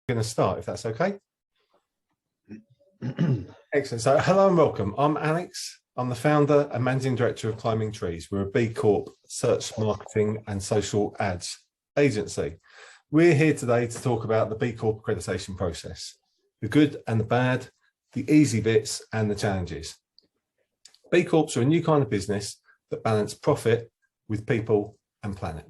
going to start, if that's okay. Excellent. So hello and welcome. I'm Alex. I'm the founder and managing director of Climbing Trees. We're a B Corp search, marketing and social ads agency. We're here today to talk about the B Corp accreditation process, the good and the bad, the easy bits and the challenges. B Corps are a new kind of business that balance profit with people and planet.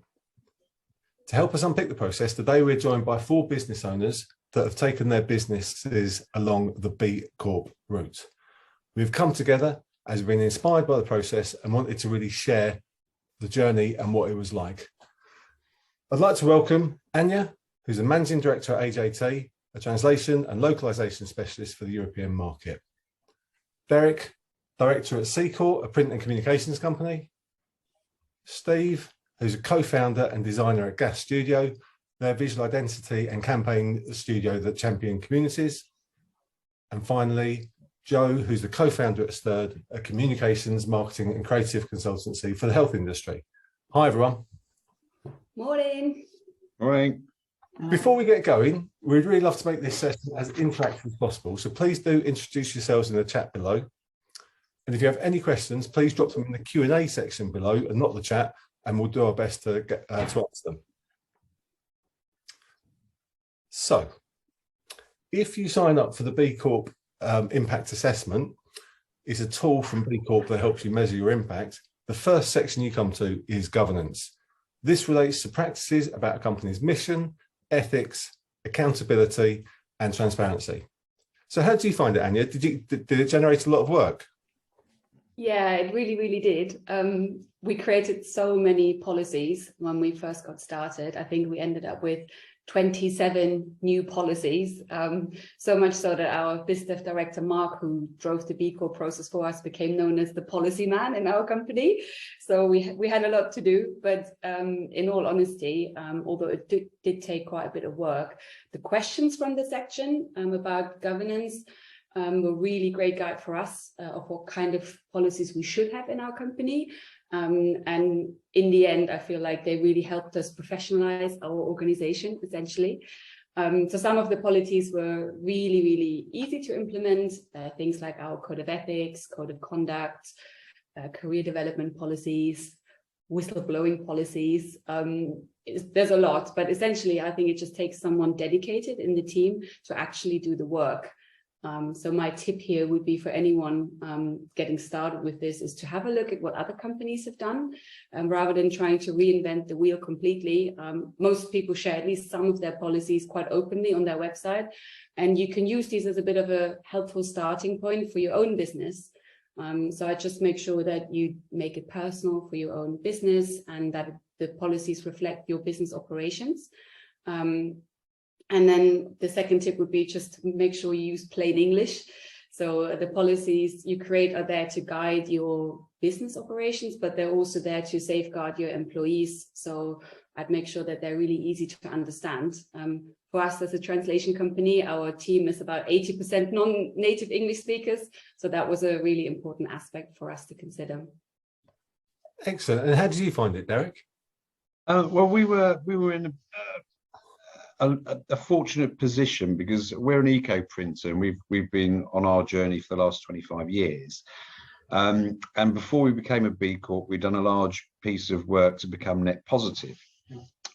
To help us unpick the process, today we're joined by 4 business owners that have taken their businesses along the B Corp route. We've come together as we've been inspired by the process and wanted to really share the journey and what it was like. I'd like to welcome Anya, who's the Managing Director at AJT, a translation and localization specialist for the European market. Derek, Director at C Corp, a print and communications company. Steve, who's a co-founder and designer at Gas Studio, their visual identity and campaign studio that champion communities. And finally, Joe, who's the co-founder at Stirred, a communications, marketing and creative consultancy for the health industry. Hi, everyone. Morning. Morning. Before we get going, we'd really love to make this session as interactive as possible. So please do introduce yourselves in the chat below. And if you have any questions, please drop them in the Q&A section below and not the chat, and we'll do our best to get to answer them. So, if you sign up for the B Corp impact assessment, it's a tool from B Corp that helps you measure your impact. The first section you come to is governance. This relates to practices about a company's mission, ethics, accountability, and transparency. So how did you find it, Anya? Did it generate a lot of work? Yeah, it really did. We created so many policies when we first got started. I think we ended up with 27 new policies, so much so that our business director, Mark, who drove the B Corp process for us, became known as the policy man in our company. So we had a lot to do, but in all honesty, although it did take quite a bit of work, the questions from the section about governance were really great guide for us of what kind of policies we should have in our company. And in the end, I feel like they really helped us professionalize our organization, essentially. So some of the policies were really easy to implement, things like our code of ethics, code of conduct, career development policies, whistleblowing policies. There's a lot, but essentially, I think it just takes someone dedicated in the team to actually do the work. So my tip here would be for anyone getting started with this is to have a look at what other companies have done, rather than trying to reinvent the wheel completely. Most people share at least some of their policies quite openly on their website, and you can use these as a bit of a helpful starting point for your own business. So I just make sure that you make it personal for your own business and that the policies reflect your business operations. And then the second tip would be just make sure you use plain English. So the policies you create are there to guide your business operations, but they're also there to safeguard your employees. So I'd make sure that they're really easy to understand. For us as a translation company, our team is about 80% non-native English speakers. So that was a really important aspect for us to consider. Excellent. And how did you find it, Derek? Well, we were in a fortunate position because we're an eco printer and we've been on our journey for the last 25 years. And before we became a B Corp, we'd done a large piece of work to become net positive.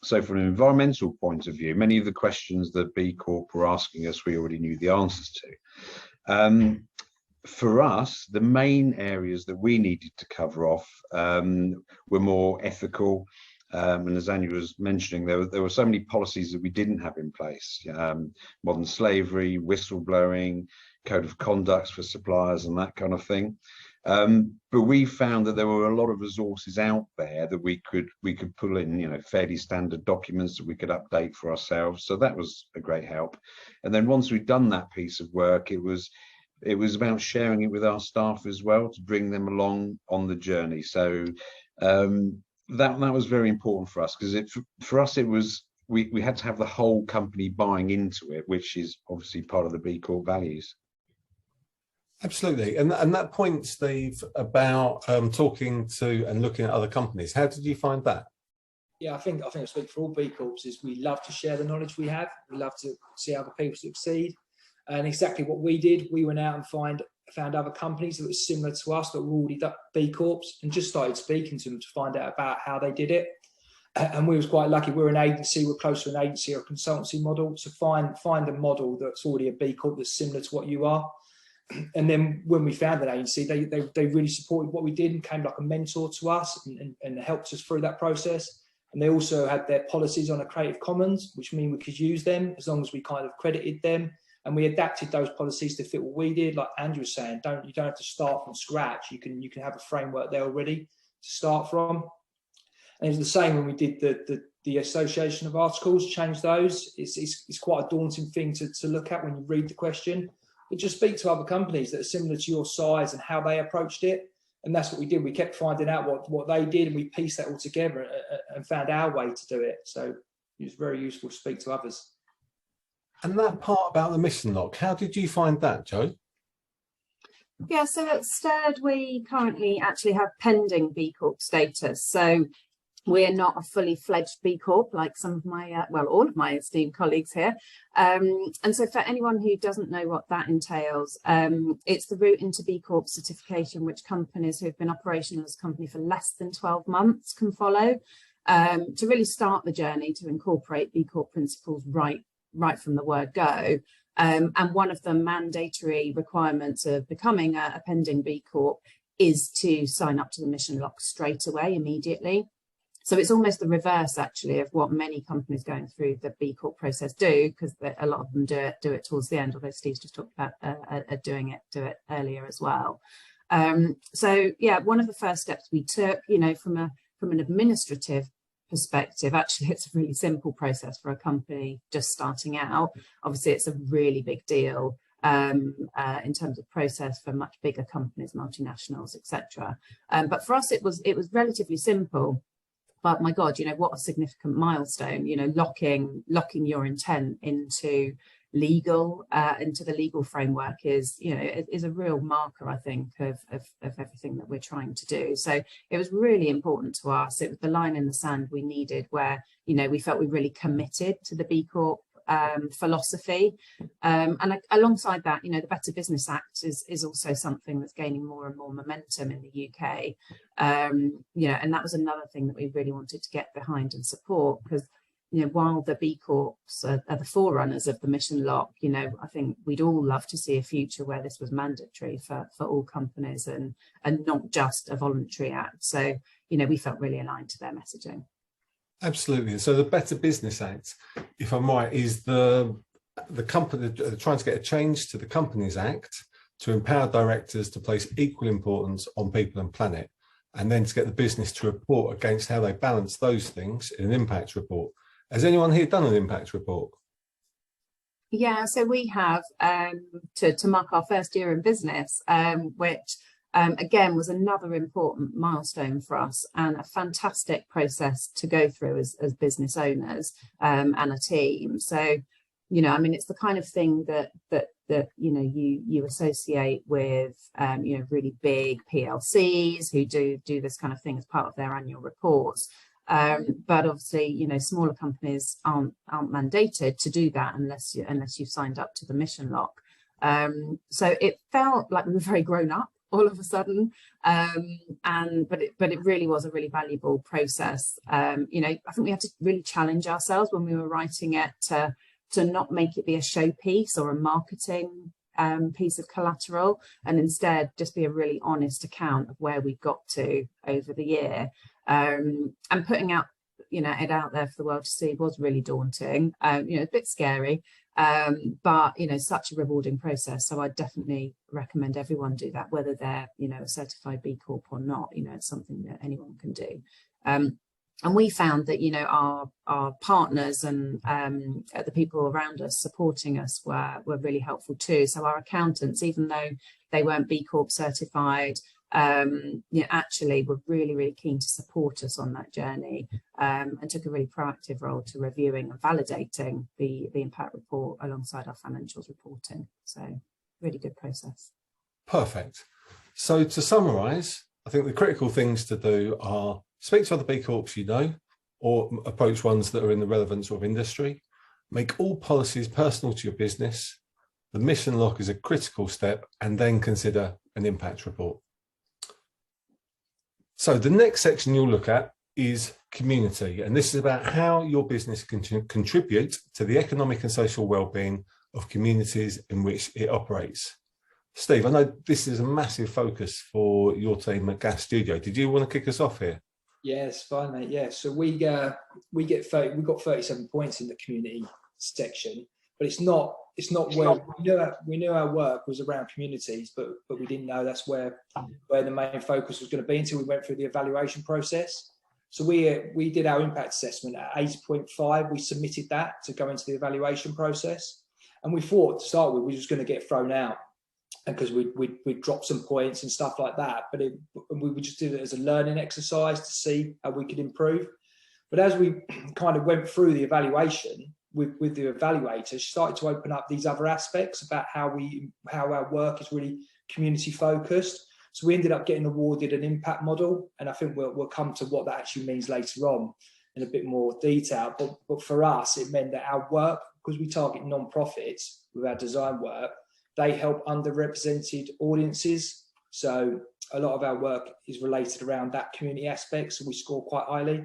So from an environmental point of view, many of the questions that B Corp were asking us, we already knew the answers to. For us, the main areas that we needed to cover off were more ethical. And as Anya was mentioning, there were so many policies that we didn't have in place. Modern slavery, whistleblowing, code of conduct for suppliers and that kind of thing. But we found that there were a lot of resources out there that we could pull in, fairly standard documents that we could update for ourselves. So that was a great help. And then once we'd done that piece of work, it was about sharing it with our staff as well to bring them along on the journey. So that was very important for us because for us it was we had to have the whole company buying into it, which is obviously part of the B Corp values. Absolutely. And that point, Steve, about talking to and looking at other companies, how did you find that? Yeah, I think I speak for all B Corps is we love to share the knowledge we have. We love to see other people succeed. And exactly what we did, we went out and found other companies that were similar to us that were already B Corps and just started speaking to them to find out about how they did it. And we was quite lucky. We're an agency, we're close to an agency or a consultancy model, to find a model that's already a B Corp that's similar to what you are. And then when we found an agency, they really supported what we did and came like a mentor to us and helped us through that process. And they also had their policies on a Creative Commons, which mean we could use them as long as we kind of credited them. And we adapted those policies to fit what we did. Like Andrew was saying, you don't have to start from scratch. You can have a framework there already to start from. And it was the same when we did the Association of Articles, change those. It's quite a daunting thing to look at when you read the question. But just speak to other companies that are similar to your size and how they approached it. And that's what we did. We kept finding out what they did, and we pieced that all together and found our way to do it. So it was very useful to speak to others. And that part about the mission lock, how did you find that, Jo? Yeah, so at Stirred, we currently actually have pending B Corp status. So we're not a fully fledged B Corp like some of my, all of my esteemed colleagues here. And so for anyone who doesn't know what that entails, it's the route into B Corp certification, which companies who've been operational as a company for less than 12 months can follow to really start the journey to incorporate B Corp principles right from the word go. And one of the mandatory requirements of becoming a pending B Corp is to sign up to the mission lock straight away, immediately. So it's almost the reverse, actually, of what many companies going through the B Corp process do, because a lot of them do it towards the end, although Steve's just talked about do it earlier as well. So yeah, one of the first steps we took, from an administrative perspective, actually it's a really simple process for a company just starting out. Obviously it's a really big deal in terms of process for much bigger companies, multinationals, etc. But for us it was relatively simple. But my God, what a significant milestone, locking your intent into the legal framework is a real marker, I think, of everything that we're trying to do. So it was really important to us. It was the line in the sand we needed, where we felt we really committed to the B Corp philosophy, and alongside that, the Better Business Act is also something that's gaining more and more momentum in the UK, and that was another thing that we really wanted to get behind and support, because while the B Corps are the forerunners of the mission lock, I think we'd all love to see a future where this was mandatory for all companies and not just a voluntary act. So we felt really aligned to their messaging. Absolutely. So the Better Business Act, if I'm right, is the company trying to get a change to the Companies Act to empower directors to place equal importance on people and planet, and then to get the business to report against how they balance those things in an impact report. Has anyone here done an impact report? Yeah, so we have to mark our first year in business, which again was another important milestone for us and a fantastic process to go through as business owners and a team. So it's the kind of thing that you associate with really big PLCs who do this kind of thing as part of their annual reports. But obviously, smaller companies aren't mandated to do that unless you've signed up to the mission lock. So it felt like we were very grown up all of a sudden, but it really was a really valuable process. I think we had to really challenge ourselves when we were writing it to not make it be a showpiece or a marketing piece of collateral, and instead just be a really honest account of where we got to over the year. And putting it out there for the world to see was really daunting, a bit scary, but such a rewarding process. So I definitely recommend everyone do that, whether they're a certified B Corp or not. It's something that anyone can do. And we found that our partners and the people around us supporting us were really helpful too. So our accountants, even though they weren't B Corp certified, actually were really keen to support us on that journey, and took a really proactive role to reviewing and validating the impact report alongside our financials reporting. So really good process. Perfect. So to summarise, I think the critical things to do are speak to other B Corps or approach ones that are in the relevant sort of industry. Make all policies personal to your business. The mission lock is a critical step, and then consider an impact report. So the next section you'll look at is community, and this is about how your business can contribute to the economic and social well-being of communities in which it operates. Steve, I know this is a massive focus for your team at Gas Studio. Did you want to kick us off here? Yeah, it's fine, mate. Yeah, so we got 37 points in the community section, but it's not where we knew our work was around communities, but we didn't know that's where the main focus was going to be until we went through the evaluation process. So we did our impact assessment at 8.5. We submitted that to go into the evaluation process, and we thought to start with we were just going to get thrown out, and because we'd drop some points and stuff like that. But we just did it as a learning exercise to see how we could improve. But as we kind of went through the evaluation with the evaluators, started to open up these other aspects about how our work is really community focused. So we ended up getting awarded an impact model, and I think we'll come to what that actually means later on in a bit more detail. But for us, it meant that our work, because we target non-profits with our design work, they help underrepresented audiences. So a lot of our work is related around that community aspect, so we score quite highly.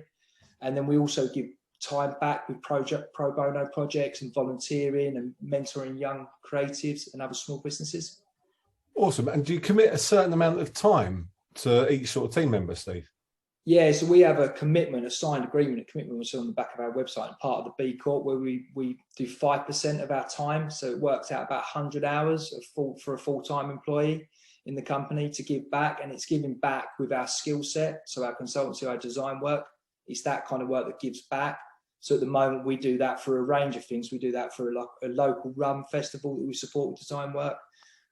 And then we also give time back with pro bono projects and volunteering and mentoring young creatives and other small businesses. Awesome. And do you commit a certain amount of time to each sort of team member, Steve? Yeah, so we have a signed agreement. A commitment was on the back of our website and part of the B Corp, where we do 5% of our time. So it works out about 100 hours for a full-time employee in the company to give back, and it's giving back with our skill set. So our consultancy, our design work, it's that kind of work that gives back. So at the moment, we do that for a range of things. We do that for a local rum festival that we support with design work.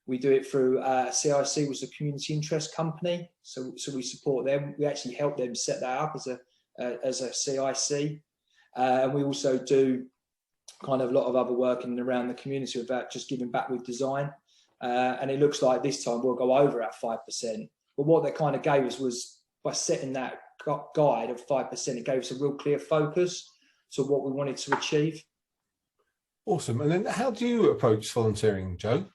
We do it through CIC, which is a community interest company. So we support them. We actually help them set that up as a CIC. And we also do kind of a lot of other work in and around the community about just giving back with design. And it looks like this time we'll go over our 5%. But what that kind of gave us was, by setting that guide of 5%, it gave us a real clear focus to what we wanted to achieve. Awesome. And then how do you approach volunteering, Joe?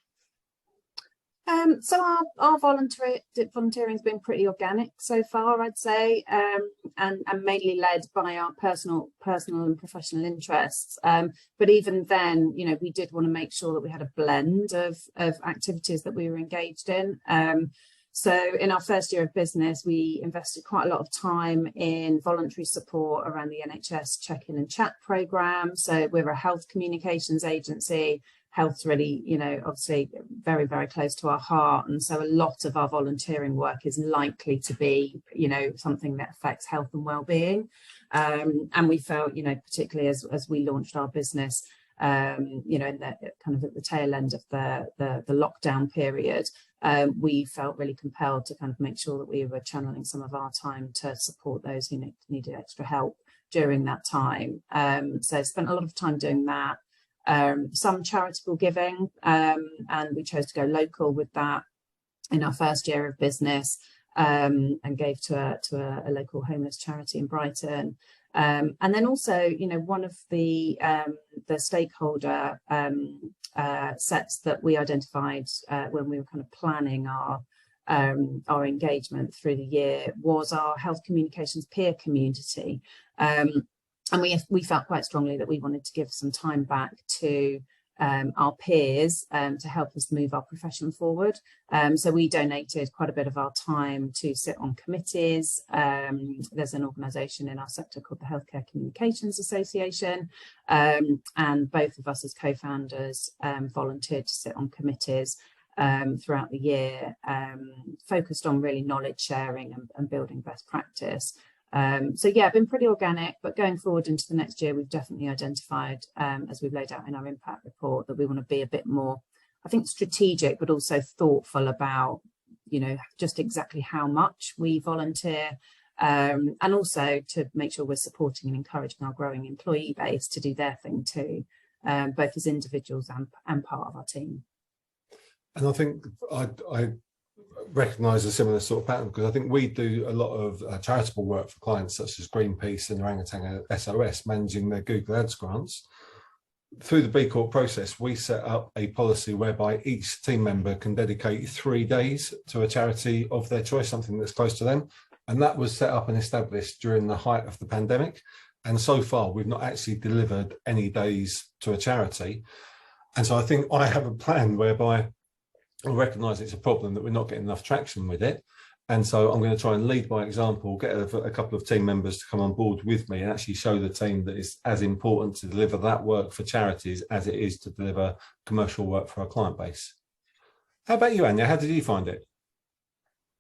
So our volunteering has been pretty organic so far, I'd say, and mainly led by our personal and professional interests. But even then, you know, we did want to make sure that we had a blend of activities that we were engaged in. So in our first year of business, we invested quite a lot of time in voluntary support around the NHS check-in and chat programme. So we're a health communications agency. Health's really, you know, obviously very, very close to our heart. And so a lot of our volunteering work is likely to be, you know, something that affects health and well-being. And we felt, you know, particularly as we launched our business, you know, in the kind of at the tail end of the lockdown period, we felt really compelled to kind of make sure that we were channeling some of our time to support those who needed extra help during that time. So I spent a lot of time doing that. Some charitable giving, and we chose to go local with that in our first year of business, and gave to a local homeless charity in Brighton. And then also, you know, one of the stakeholder sets that we identified when we were kind of planning our engagement through the year was our health communications peer community. And we felt quite strongly that we wanted to give some time back to our peers to help us move our profession forward. So we donated quite a bit of our time to sit on committees. There's an organisation in our sector called the Healthcare Communications Association, and both of us as co-founders volunteered to sit on committees throughout the year, focused on really knowledge sharing and building best practice. So yeah, been pretty organic, but going forward into the next year, we've definitely identified, as we've laid out in our impact report, that we want to be a bit more, I think, strategic, but also thoughtful about, you know, just exactly how much we volunteer, and also to make sure we're supporting and encouraging our growing employee base to do their thing too, both as individuals and part of our team. And I think I recognise a similar sort of pattern, because I think we do a lot of charitable work for clients such as Greenpeace and Orangutan SOS, managing their Google Ads grants. Through the B Corp process, we set up a policy whereby each team member can dedicate 3 days to a charity of their choice, something that's close to them. And that was set up and established during the height of the pandemic. And so far, we've not actually delivered any days to a charity. And so I think I have a plan whereby I recognise it's a problem that we're not getting enough traction with it. And so I'm going to try and lead by example, get a couple of team members to come on board with me and actually show the team that it's as important to deliver that work for charities as it is to deliver commercial work for our client base. How about you, Anya? How did you find it?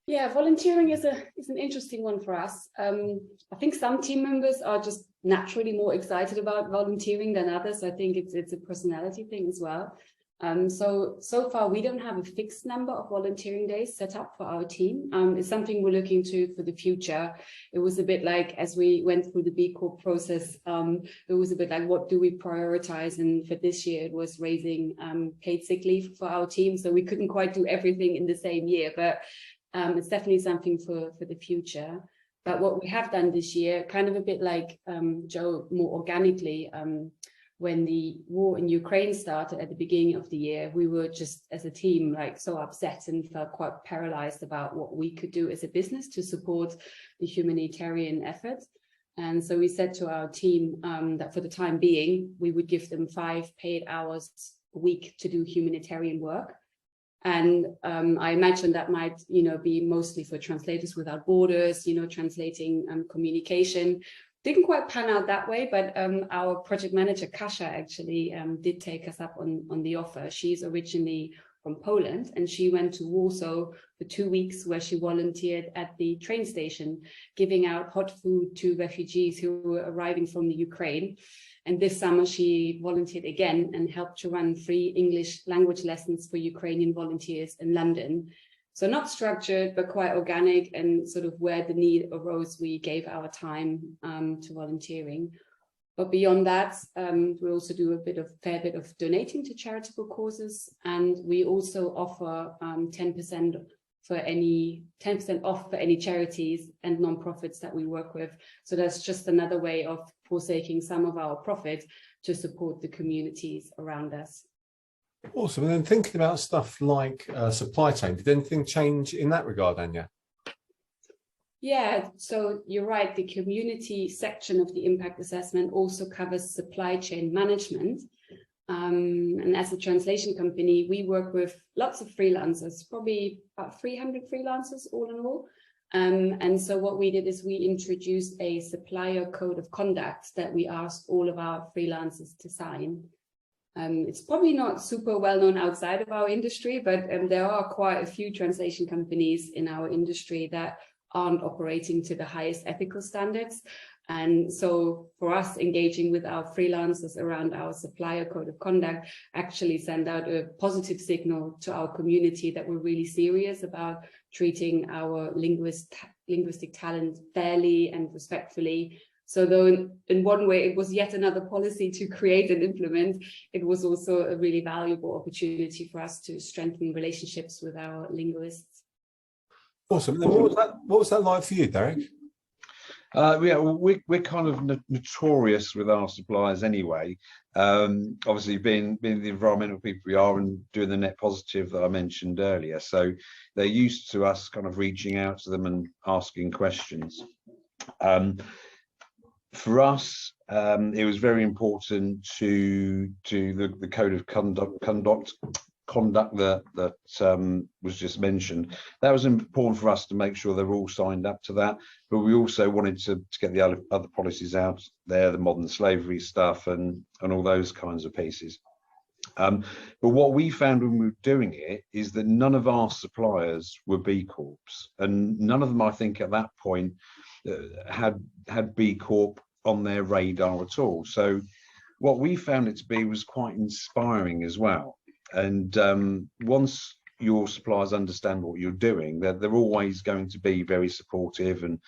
Yeah, volunteering is an interesting one for us. I think some team members are just naturally more excited about volunteering than others. I think it's a personality thing as well. So far, we don't have a fixed number of volunteering days set up for our team. It's something we're looking to for the future. It was a bit like, as we went through the B Corp process, it was a bit like, what do we prioritize? And for this year, it was raising paid sick leave for our team. So we couldn't quite do everything in the same year, but it's definitely something for the future. But what we have done this year, kind of a bit like Joe, more organically, when the war in Ukraine started at the beginning of the year, we were just as a team like so upset and felt quite paralyzed about what we could do as a business to support the humanitarian effort. And so we said to our team that for the time being, we would give them 5 paid hours a week to do humanitarian work. And I imagine that might, be mostly for Translators Without Borders, translating communication. Didn't quite pan out that way, but our project manager, Kasia, actually did take us up on the offer. She's originally from Poland, and she went to Warsaw for 2 weeks, where she volunteered at the train station, giving out hot food to refugees who were arriving from the Ukraine. And this summer, she volunteered again and helped to run free English language lessons for Ukrainian volunteers in London. So not structured, but quite organic, and sort of where the need arose, we gave our time to volunteering. But beyond that, we also do a fair bit of donating to charitable causes, and we also offer 10% off for any charities and non-profits that we work with. So that's just another way of forsaking some of our profit to support the communities around us. Awesome. And then thinking about stuff like supply chain, did anything change in that regard, Anya? Yeah, so you're right. The community section of the impact assessment also covers supply chain management. And as a translation company, we work with lots of freelancers, probably about 300 freelancers all in all. And so what we did is we introduced a supplier code of conduct that we asked all of our freelancers to sign. It's probably not super well known outside of our industry, but there are quite a few translation companies in our industry that aren't operating to the highest ethical standards. And so for us, engaging with our freelancers around our supplier code of conduct actually send out a positive signal to our community that we're really serious about treating our linguistic talent fairly and respectfully. So though in one way it was yet another policy to create and implement, it was also a really valuable opportunity for us to strengthen relationships with our linguists. Awesome. And then what was that like for you, Derek? Yeah, well, we're kind of notorious with our suppliers anyway. Obviously, being the environmental people we are and doing the net positive that I mentioned earlier, so they're used to us kind of reaching out to them and asking questions. For us, it was very important to the code of conduct that was just mentioned. That was important for us to make sure they're all signed up to that, but we also wanted to get the other policies out there, the modern slavery stuff and all those kinds of pieces. But what we found when we were doing it is that none of our suppliers were B Corps, and none of them, I think, at that point had B Corp on their radar at all. So what we found it to be was quite inspiring as well. And once your suppliers understand what you're doing, they're always going to be very supportive and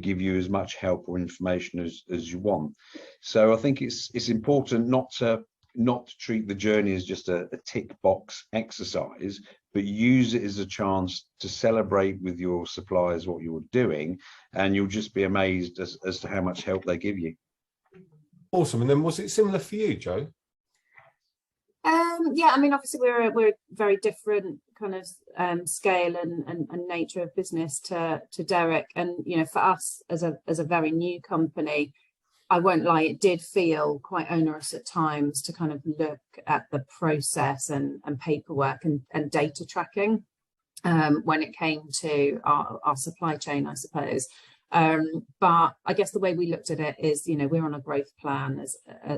give you as much help or information as you want. So I think it's important not to not to treat the journey as just a tick box exercise, but use it as a chance to celebrate with your suppliers what you're doing, and you'll just be amazed as to how much help they give you. Awesome. And then was it similar for you, Joe? Yeah, I mean, obviously we're a very different kind of scale and nature of business to Derek, and you know, for us as a very new company, I won't lie, it did feel quite onerous at times to kind of look at the process and paperwork and data tracking when it came to our supply chain, I suppose. But I guess the way we looked at it is, you know, we're on a growth plan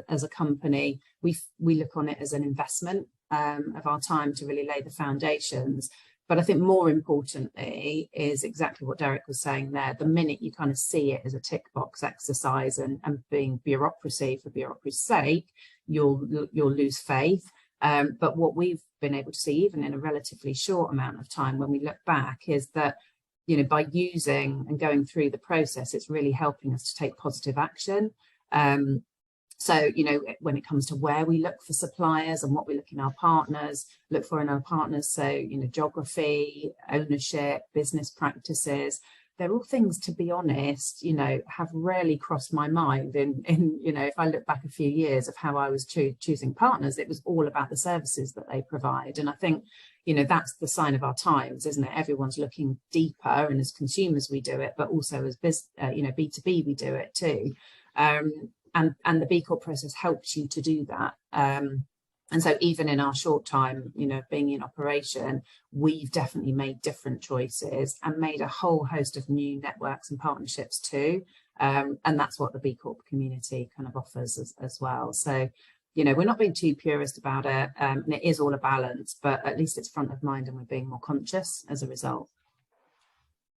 as a company. We look on it as an investment of our time to really lay the foundations. But I think more importantly is exactly what Derek was saying there. The minute you kind of see it as a tick box exercise and being bureaucracy for bureaucracy's sake, you'll lose faith. But what we've been able to see, even in a relatively short amount of time, when we look back, is that, you know, by using and going through the process, it's really helping us to take positive action. So, you know, when it comes to where we look for suppliers and what we look in our partners, so, you know, geography, ownership, business practices, they're all things, to be honest, you know, have rarely crossed my mind in you know, if I look back a few years of how I was choosing partners, it was all about the services that they provide. And I think, you know, that's the sign of our times, isn't it? Everyone's looking deeper, and as consumers we do it, but also as you know, B2B we do it too. And the B Corp process helps you to do that. And so even in our short time, you know, being in operation, we've definitely made different choices and made a whole host of new networks and partnerships too. And that's what the B Corp community kind of offers as well. So, you know, we're not being too purist about it, and it is all a balance, but at least it's front of mind and we're being more conscious as a result.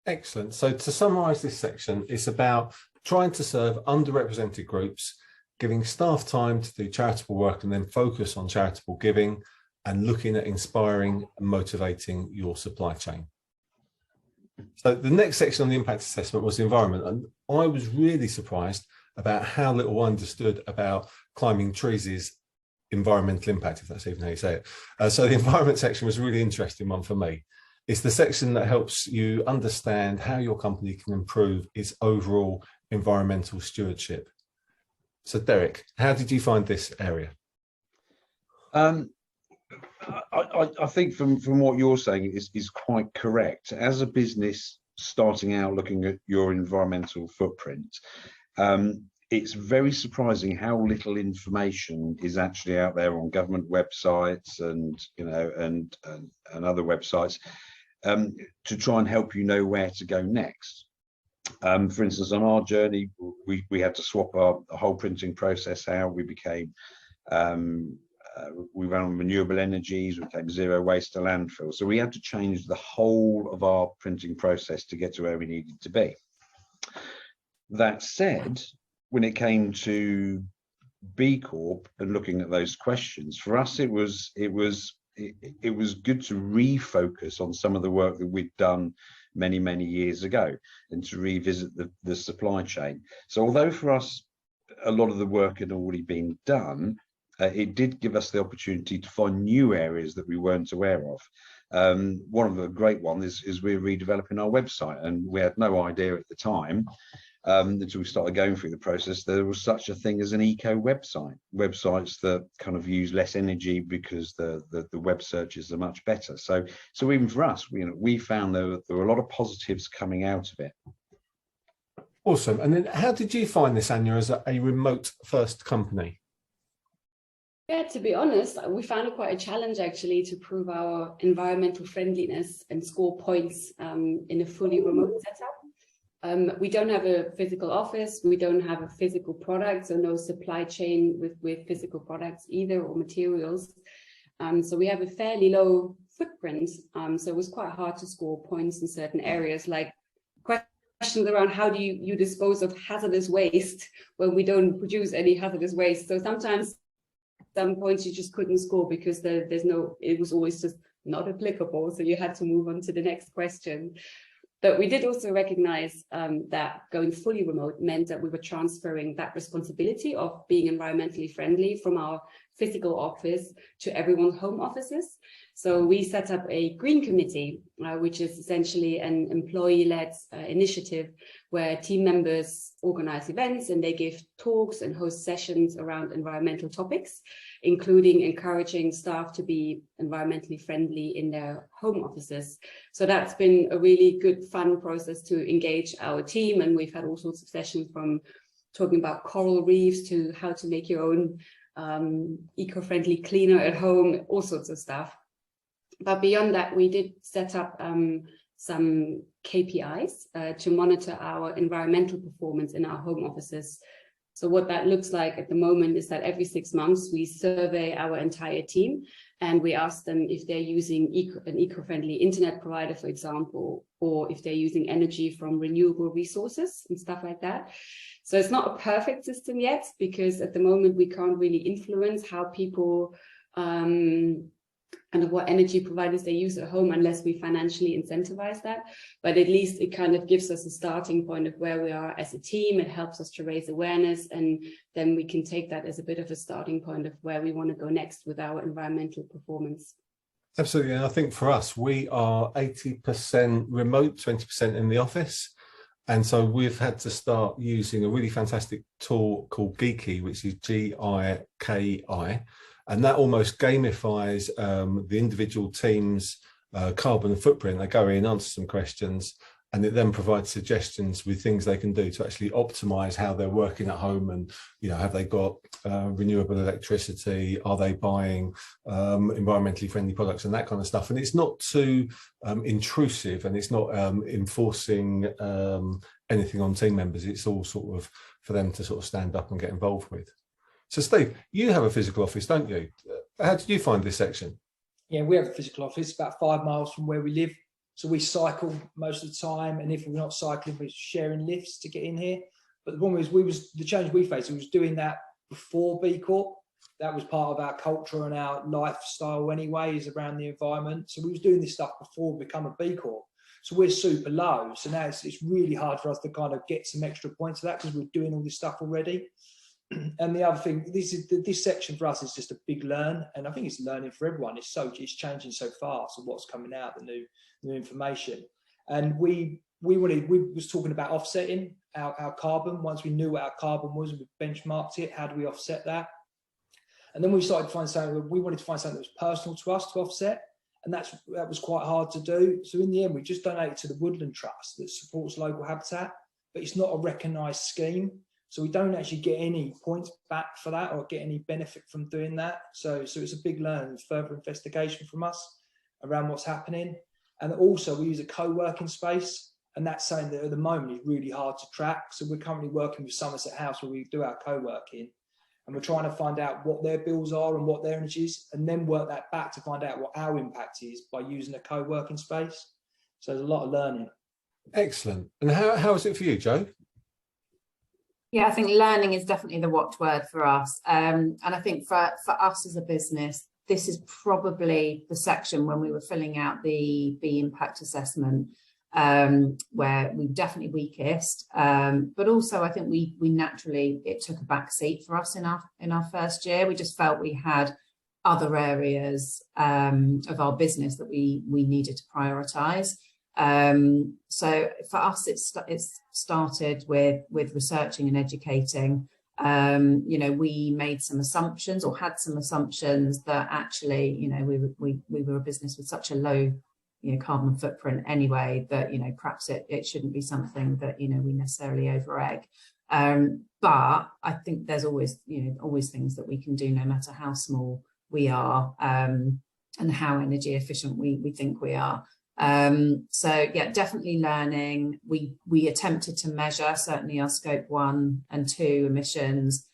Excellent. So to summarise this section, it's about trying to serve underrepresented groups, giving staff time to do charitable work and then focus on charitable giving, and looking at inspiring and motivating your supply chain. So the next section on the impact assessment was the environment. And I was really surprised about how little I understood about climbing trees' environmental impact, if that's even how you say it. So the environment section was a really interesting one for me. It's the section that helps you understand how your company can improve its overall environmental stewardship. So Derek, how did you find this area? I think from what you're saying is quite correct. As a business starting out looking at your environmental footprint, it's very surprising how little information is actually out there on government websites and, you know, and other websites to try and help you know where to go next. For instance, on our journey, we had to swap our whole printing process out. We became we ran on renewable energies, we became zero waste to landfill. So we had to change the whole of our printing process to get to where we needed to be. That said, when it came to B Corp and looking at those questions, for us it was good to refocus on some of the work that we'd done many years ago and to revisit the supply chain. So although for us a lot of the work had already been done, it did give us the opportunity to find new areas that we weren't aware of. One of the great ones is we're redeveloping our website, and we had no idea at the time until we started going through the process there was such a thing as an eco websites that kind of use less energy because the web searches are much better. So even for us, we found there were a lot of positives coming out of it. Awesome. And then how did you find this, Anya, as a remote first company? Yeah, to be honest, we found it quite a challenge actually to prove our environmental friendliness and score points in a fully remote setup. We don't have a physical office, we don't have a physical product, so no supply chain with physical products either, or materials. So we have a fairly low footprint. So it was quite hard to score points in certain areas, like questions around how do you dispose of hazardous waste when we don't produce any hazardous waste. So sometimes some points you just couldn't score because it was always just not applicable. So you had to move on to the next question. But we did also recognize that going fully remote meant that we were transferring that responsibility of being environmentally friendly from our physical office to everyone's home offices. So we set up a green committee, which is essentially an employee-led initiative where team members organize events and they give talks and host sessions around environmental topics, including encouraging staff to be environmentally friendly in their home offices. So that's been a really good, fun process to engage our team. And we've had all sorts of sessions, from talking about coral reefs to how to make your own eco-friendly cleaner at home, all sorts of stuff. But beyond that, we did set up some KPIs to monitor our environmental performance in our home offices. So what that looks like at the moment is that every 6 months we survey our entire team and we ask them if they're using an eco-friendly internet provider, for example, or if they're using energy from renewable resources and stuff like that. So it's not a perfect system yet, because at the moment we can't really influence how people and what energy providers they use at home unless we financially incentivize that. But at least it kind of gives us a starting point of where we are as a team. It helps us to raise awareness, and then we can take that as a bit of a starting point of where we want to go next with our environmental performance. Absolutely. And I think for us, we are 80% remote, 20% in the office. And so we've had to start using a really fantastic tool called Geeky, which is Giki. And that almost gamifies the individual team's carbon footprint. They go in, answer some questions, and it then provides suggestions with things they can do to actually optimize how they're working at home. And, you know, have they got renewable electricity? Are they buying environmentally friendly products and that kind of stuff? And it's not too intrusive, and it's not enforcing anything on team members. It's all sort of for them to sort of stand up and get involved with. So Steve, you have a physical office, don't you? How did you find this section? Yeah, we have a physical office about 5 miles from where we live. So we cycle most of the time. And if we're not cycling, we're sharing lifts to get in here. But the problem is the challenge we faced, we was doing that before B Corp. That was part of our culture and our lifestyle anyway, is around the environment. So we was doing this stuff before we become a B Corp. So we're super low. So now it's really hard for us to kind of get some extra points of that, because we're doing all this stuff already. And the other thing, this section for us is just a big learn, and I think it's learning for everyone. It's changing so fast, and what's coming out, the new information. And we was talking about offsetting our carbon. Once we knew what our carbon was and we benchmarked it, how do we offset that? And then we started to find something. We wanted to find something that was personal to us to offset, and that was quite hard to do. So in the end, we just donated to the Woodland Trust that supports local habitat, but it's not a recognised scheme. So we don't actually get any points back for that or get any benefit from doing that. So it's a big learn, further investigation from us around what's happening. And also we use a co-working space, and that's something that at the moment is really hard to track. So we're currently working with Somerset House where we do our co-working, and we're trying to find out what their bills are and what their energy is, and then work that back to find out what our impact is by using a co-working space. So there's a lot of learning. Excellent. And how is it for you, Joe? Yeah, I think learning is definitely the watchword for us. And I think for us as a business, this is probably the section when we were filling out the impact assessment where we definitely weakest. But also I think we naturally, it took a back seat for us in our first year. We just felt we had other areas of our business that we needed to prioritise. So for us, it's started with researching and educating. You know, we made some assumptions, or had some assumptions, that actually, you know, we were a business with such a low, you know, carbon footprint anyway, that, you know, perhaps it shouldn't be something that, you know, we necessarily over egg. But I think there's always, you know, always things that we can do, no matter how small we are, and how energy efficient we think we are. So yeah, definitely learning. We attempted to measure certainly our scope 1 and 2 emissions.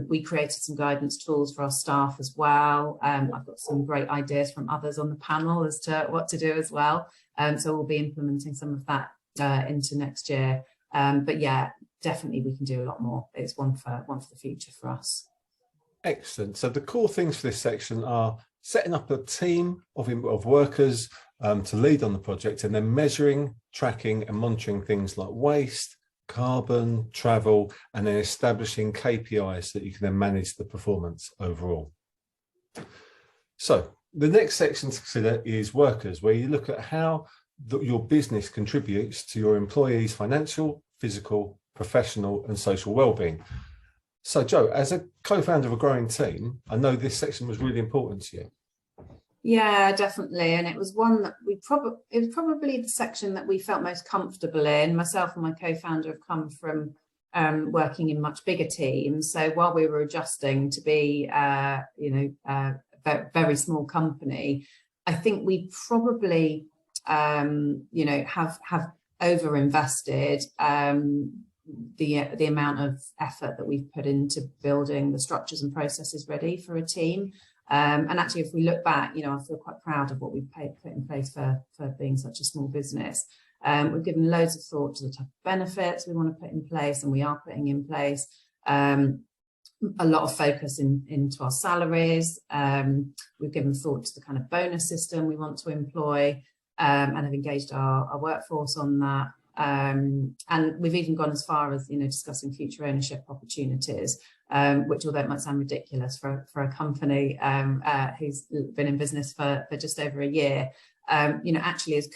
We created some guidance tools for our staff as well. I've got some great ideas from others on the panel as to what to do as well. So we'll be implementing some of that into next year. But yeah, definitely we can do a lot more. It's one for the future for us. Excellent. So the core things for this section are setting up a team of workers to lead on the project, and then measuring, tracking and monitoring things like waste, carbon, travel, and then establishing KPIs so that you can then manage the performance overall. So the next section to consider is workers, where you look at how your business contributes to your employees' financial, physical, professional and social well-being. So Jo, as a co-founder of a growing team, I know this section was really important to you. Yeah, definitely. And it was one that it was probably the section that we felt most comfortable in. Myself and my co-founder have come from working in much bigger teams. So while we were adjusting to be, a very small company, I think we probably, have over-invested the amount of effort that we've put into building the structures and processes ready for a team. And actually, if we look back, I feel quite proud of what we've put in place for being such a small business. We've given loads of thought to the type of benefits we want to put in place, and we are putting in place a lot of focus into our salaries. We've given thought to the kind of bonus system we want to employ, and have engaged our workforce on that. And we've even gone as far as discussing future ownership opportunities, which, although it might sound ridiculous for a company who's been in business for just over a year, actually as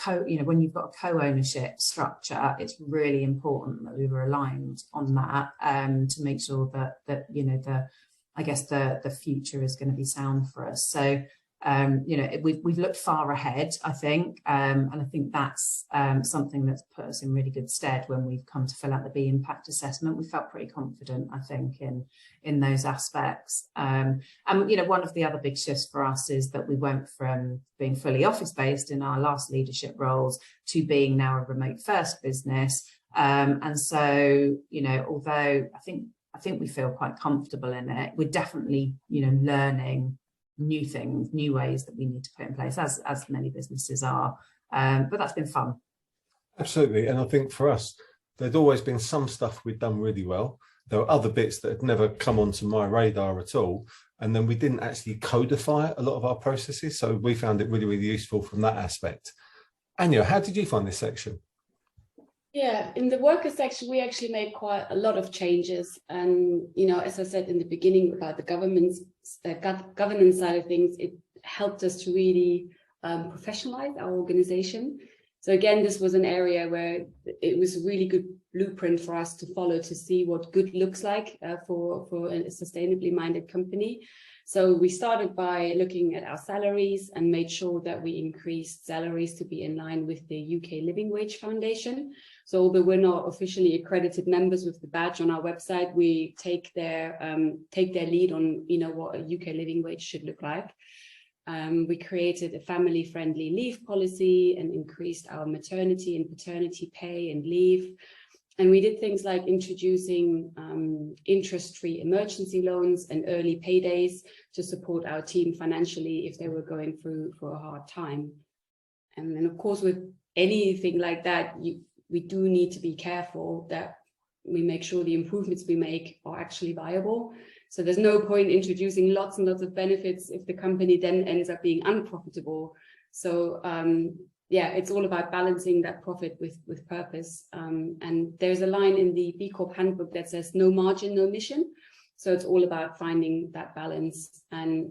when you've got a co-ownership structure, it's really important that we were aligned on that, to make sure that the future is going to be sound for us. So we've looked far ahead, I think, and I think that's something that's put us in really good stead when we've come to fill out the B impact assessment. We felt pretty confident, I think, in those aspects. And one of the other big shifts for us is that we went from being fully office based in our last leadership roles to being now a remote first business. And so although I think we feel quite comfortable in it, we're definitely learning new things, new ways that we need to put in place, as many businesses are, but that's been fun. Absolutely. And I think for us, there'd always been some stuff we'd done really well. There were other bits that had never come onto my radar at all, and then we didn't actually codify a lot of our processes, so we found it really, really useful from that aspect. Anya, how did you find this section? Yeah, in the worker section, we actually made quite a lot of changes. And, as I said in the beginning about the governance side of things, it helped us to really professionalize our organization. So again, this was an area where it was a really good blueprint for us to follow to see what good looks like for a sustainably minded company. So we started by looking at our salaries and made sure that we increased salaries to be in line with the UK Living Wage Foundation. So although we're not officially accredited members with the badge on our website, we take their lead on what a UK living wage should look like. We created a family-friendly leave policy and increased our maternity and paternity pay and leave. And we did things like introducing interest-free emergency loans and early paydays to support our team financially if they were going through for a hard time. And then, of course, with anything like that, we do need to be careful that we make sure the improvements we make are actually viable. So there's no point introducing lots and lots of benefits if the company then ends up being unprofitable. So it's all about balancing that profit with purpose. And there's a line in the B Corp handbook that says no margin, no mission. So it's all about finding that balance. And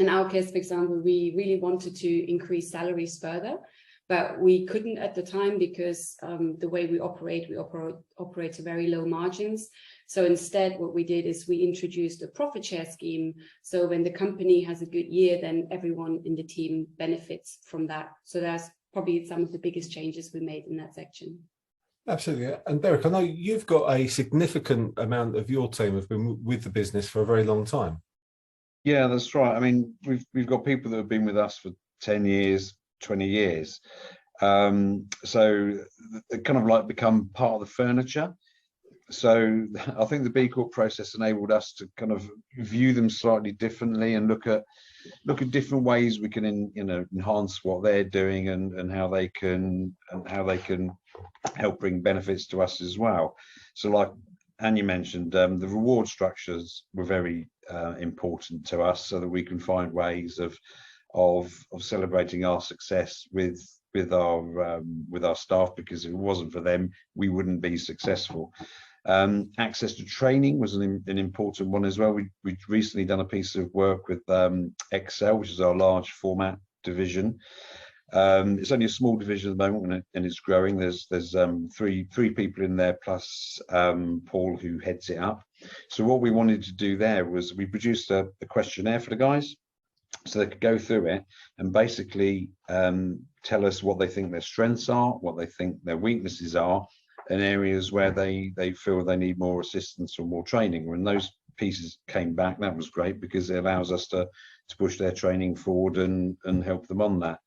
in our case, for example, we really wanted to increase salaries further, but we couldn't at the time because the way we operate to very low margins. So instead, what we did is we introduced a profit share scheme. So when the company has a good year, then everyone in the team benefits from that. So that's probably some of the biggest changes we made in that section. Absolutely. And Derek, I know you've got a significant amount of your team have been with the business for a very long time. Yeah, that's right. I mean, we've got people that have been with us for 10 years, 20 years. So they kind of like become part of the furniture. So I think the B Corp process enabled us to kind of view them slightly differently and look at different ways we can enhance what they're doing and how they can help bring benefits to us as well. So like Anya mentioned, the reward structures were very important to us, so that we can find ways of celebrating our success with our staff, because if it wasn't for them, we wouldn't be successful. Access to training was an important one as well. We've recently done a piece of work with Excel, which is our large format division. It's only a small division at the moment, and it's growing. There's three people in there, plus Paul, who heads it up. So what we wanted to do there was we produced a questionnaire for the guys, so they could go through it and basically tell us what they think their strengths are, what they think their weaknesses are, and areas where they feel they need more assistance or more training. When those pieces came back, that was great, because it allows us to push their training forward and help them on that.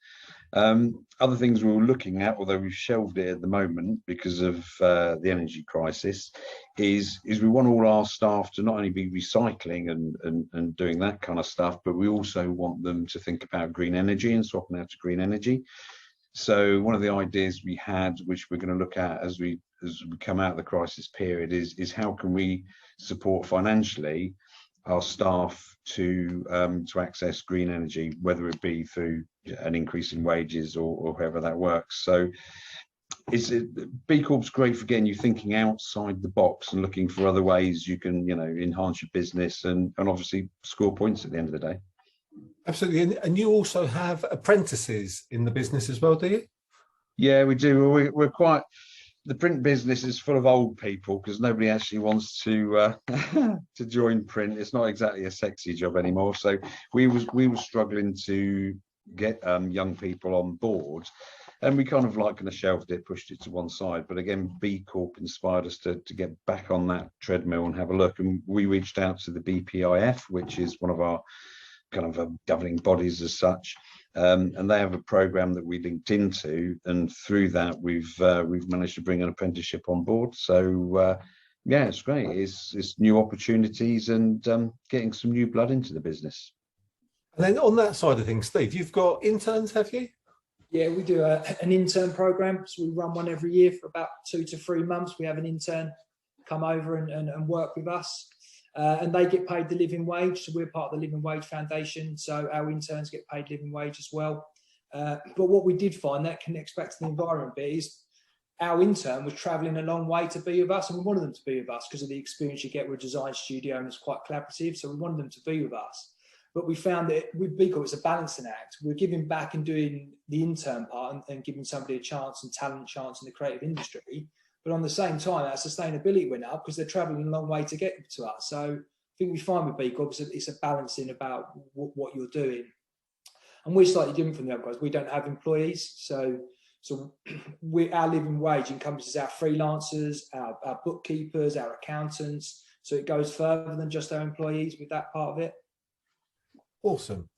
Other things we were looking at, although we've shelved it at the moment because of the energy crisis, is we want all our staff to not only be recycling and doing that kind of stuff, but we also want them to think about green energy and swapping out to green energy. So one of the ideas we had, which we're going to look at as we come out of the crisis period, is how can we support financially our staff to access green energy, whether it be through an increase in wages or however that works. So B Corp's great for getting you thinking outside the box and looking for other ways you can, enhance your business and obviously score points at the end of the day. Absolutely. And you also have apprentices in the business as well, do you? Yeah, we do. We're quite, the print business is full of old people, because nobody actually wants to to join print. It's not exactly a sexy job anymore. So we were struggling to get young people on board, and we kind of shelved it, pushed it to one side. But again, B Corp inspired us to get back on that treadmill and have a look. And we reached out to the BPIF, which is one of our kind of governing bodies as such, and they have a program that we linked into, and through that we've managed to bring an apprenticeship on board. So yeah, it's great. It's new opportunities and getting some new blood into the business. And then on that side of things, Steve, you've got interns, have you? Yeah, we do an intern program. So we run one every year for about 2 to 3 months. We have an intern come over and work with us. And they get paid the living wage. So we're part of the Living Wage Foundation. So our interns get paid living wage as well. But what we did find, that connects back to the environment bit, is our intern was travelling a long way to be with us, and we wanted them to be with us because of the experience you get with a design studio, and it's quite collaborative. So we wanted them to be with us. But we found that with B Corp, it's a balancing act. We're giving back and doing the intern part and giving somebody a chance and talent chance in the creative industry. But on the same time, our sustainability went up because they're travelling a long way to get to us. So I think we find with B Corp, it's a balancing about what you're doing. And we're slightly different from the other guys. We don't have employees. So our living wage encompasses our freelancers, our bookkeepers, our accountants. So it goes further than just our employees with that part of it. Awesome.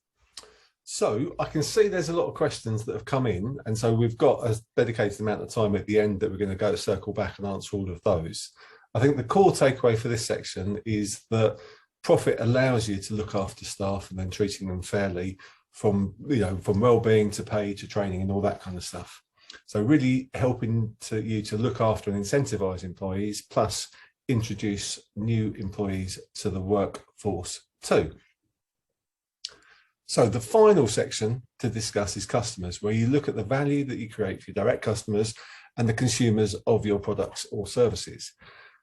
So I can see there's a lot of questions that have come in, and so we've got a dedicated amount of time at the end that we're going to go circle back and answer all of those. I think the core takeaway for this section is that profit allows you to look after staff and then treating them fairly, from well-being to pay to training and all that kind of stuff. So really helping you to look after and incentivize employees, plus introduce new employees to the workforce too. So the final section to discuss is customers, where you look at the value that you create for your direct customers and the consumers of your products or services.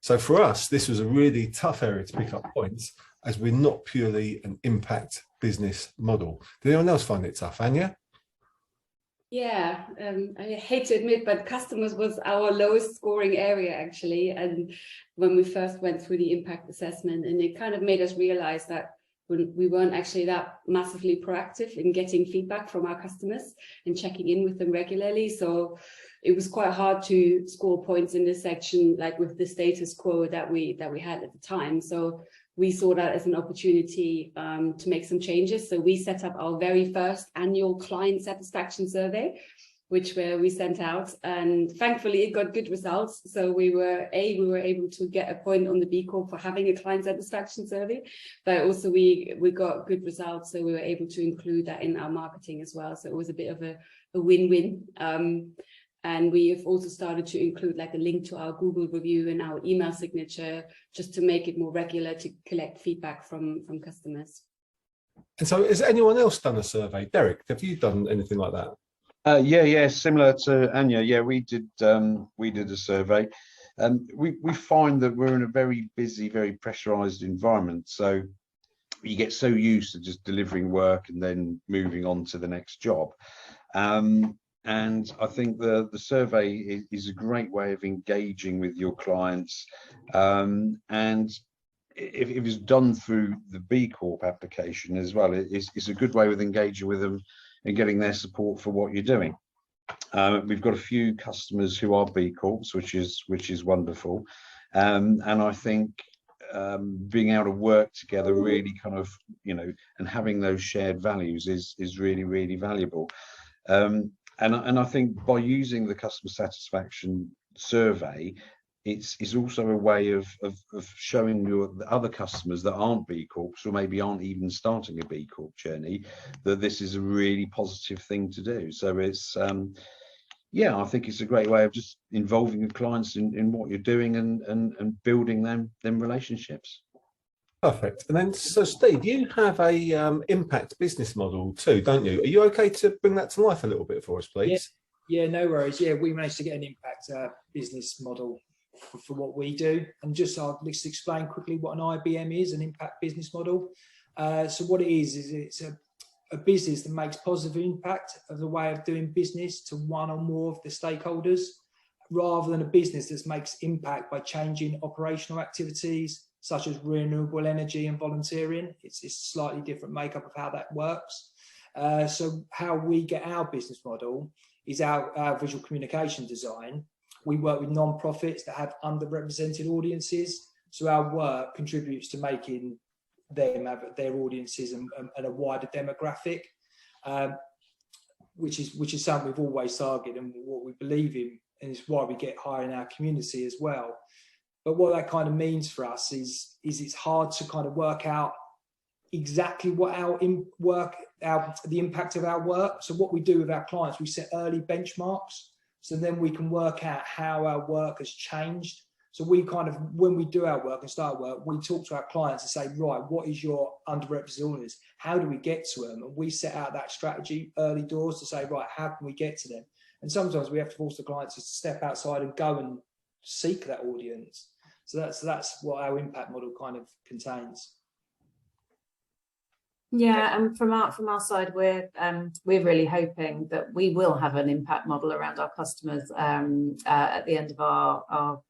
So for us, this was a really tough area to pick up points, as we're not purely an impact business model. Did anyone else find it tough, Anya? Yeah, I hate to admit, but customers was our lowest scoring area, actually. And when we first went through the impact assessment, and it kind of made us realize that we weren't actually that massively proactive in getting feedback from our customers and checking in with them regularly. So it was quite hard to score points in this section, like with the status quo that we had at the time. So we saw that as an opportunity to make some changes. So we set up our very first annual client satisfaction survey, which we sent out, and thankfully it got good results. So we were able to get a point on the B Corp for having a client satisfaction survey, but also we got good results. So we were able to include that in our marketing as well. So it was a bit of a win-win. And we have also started to include like a link to our Google review and our email signature, just to make it more regular to collect feedback from customers. And so has anyone else done a survey? Derek, have you done anything like that? Yeah, similar to Anya. Yeah, we did a survey. We find that we're in a very busy, very pressurized environment. So you get so used to just delivering work and then moving on to the next job. And I think the survey is a great way of engaging with your clients. And if it was done through the B Corp application as well, it's a good way of engaging with them and getting their support for what you're doing. We've got a few customers who are B Corps, which is wonderful. And I think being able to work together really kind of, and having those shared values is really, really valuable. And I think by using the customer satisfaction survey, it's also a way of showing the other customers that aren't B Corps, or maybe aren't even starting a B Corp journey, that this is a really positive thing to do. So it's I think it's a great way of just involving your clients in what you're doing and building them relationships. Perfect. And then, so Steve, you have a impact business model too, don't you? Are you okay to bring that to life a little bit for us, please? Yeah, no worries. Yeah, we managed to get an impact business model for what we do. And I'll just explain quickly what an IBM is, an impact business model. So what it is it's a business that makes positive impact as a way of doing business to one or more of the stakeholders, rather than a business that makes impact by changing operational activities, such as renewable energy and volunteering. It's a slightly different makeup of how that works. So how we get our business model is our visual communication design. We work with non-profits that have underrepresented audiences. So our work contributes to making them have their audiences and a wider demographic, which is something we've always targeted and what we believe in, and it's why we get higher in our community as well. But what that kind of means for us is it's hard to kind of work out exactly what the impact of our work. So what we do with our clients, we set early benchmarks, so then we can work out how our work has changed. So we kind of, when we do our work and start work, we talk to our clients and say, right, what is your underrepresented audience? How do we get to them? And we set out that strategy early doors to say, right, how can we get to them? And sometimes we have to force the clients to step outside and go and seek that audience. So that's what our impact model kind of contains. Yeah, and from our side, we're really hoping that we will have an impact model around our customers at the end of our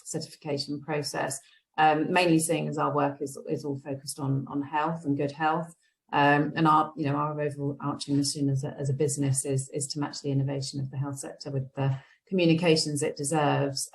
certification process. Mainly seeing as our work is all focused on health and good health, and our overarching mission as a business is to match the innovation of the health sector with the communications it deserves.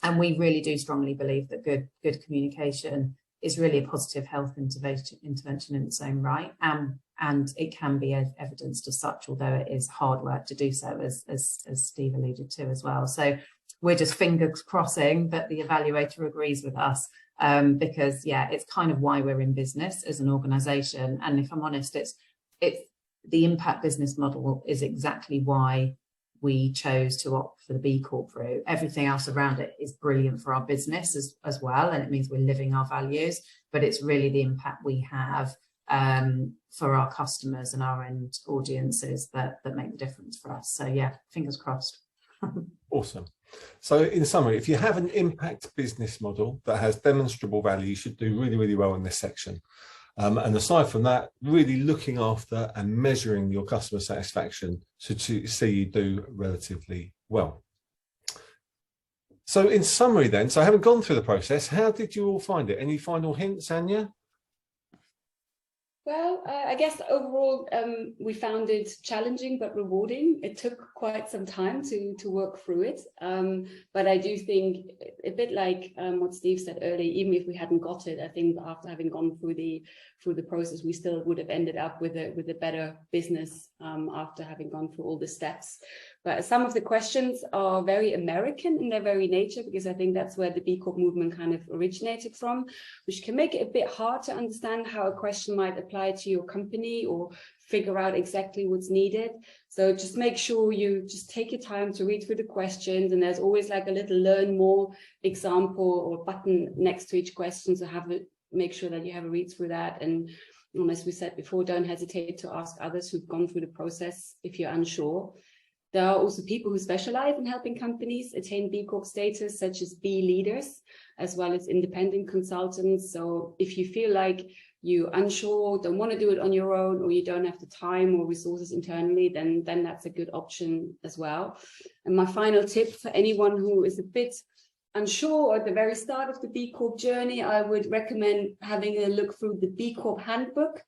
And we really do strongly believe that good communication is really a positive health intervention in its own right, and it can be evidenced as such, although it is hard work to do so, as Steve alluded to as well. So we're just fingers crossing that the evaluator agrees with us, because it's kind of why we're in business as an organisation. And if I'm honest, it's the impact business model is exactly why we chose to opt for the B Corp route. Everything else around it is brilliant for our business as well, and it means we're living our values, but it's really the impact we have for our customers and our end audiences that make the difference for us. So yeah, fingers crossed. Awesome. So in summary, if you have an impact business model that has demonstrable value, you should do really, really well in this section. And aside from that, really looking after and measuring your customer satisfaction to see you do relatively well. So in summary then, so having gone through the process, how did you all find it? Any final hints, Anya? Well, I guess overall, we found it challenging but rewarding. It took quite some time to work through it. But I do think a bit like what Steve said earlier, even if we hadn't got it, I think after having gone through the process, we still would have ended up with a better business after having gone through all the steps. But some of the questions are very American in their very nature, because I think that's where the B Corp movement kind of originated from, which can make it a bit hard to understand how a question might apply to your company or figure out exactly what's needed. So just make sure you just take your time to read through the questions, and there's always like a little learn more example or button next to each question, so make sure that you have a read through that. And as we said before, don't hesitate to ask others who've gone through the process if you're unsure. There are also people who specialize in helping companies attain B Corp status, such as B leaders, as well as independent consultants. So if you feel like you're unsure, don't want to do it on your own, or you don't have the time or resources internally, then that's a good option as well. And my final tip for anyone who is a bit unsure at the very start of the B Corp journey, I would recommend having a look through the B Corp handbook.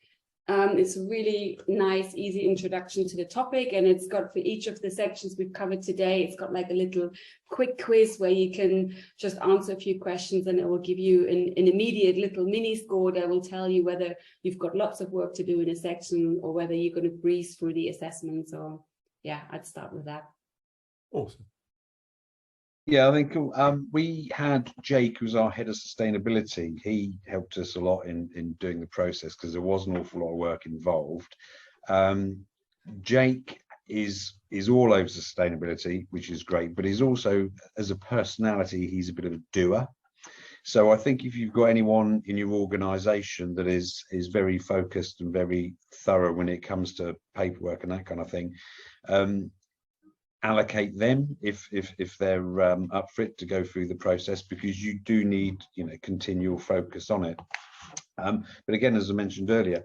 It's a really nice, easy introduction to the topic, and it's got, for each of the sections we've covered today, it's got like a little quick quiz where you can just answer a few questions, and it will give you an immediate little mini score that will tell you whether you've got lots of work to do in a section or whether you're going to breeze through the assessment. So yeah, I'd start with that. Awesome. Yeah, I think we had Jake, who's our head of sustainability. He helped us a lot in doing the process because there was an awful lot of work involved. Jake is all over sustainability, which is great, but he's also, as a personality, he's a bit of a doer. So I think if you've got anyone in your organization that is very focused and very thorough when it comes to paperwork and that kind of thing, allocate them if they're up for it to go through the process, because you do need, continual focus on it. But again, as I mentioned earlier,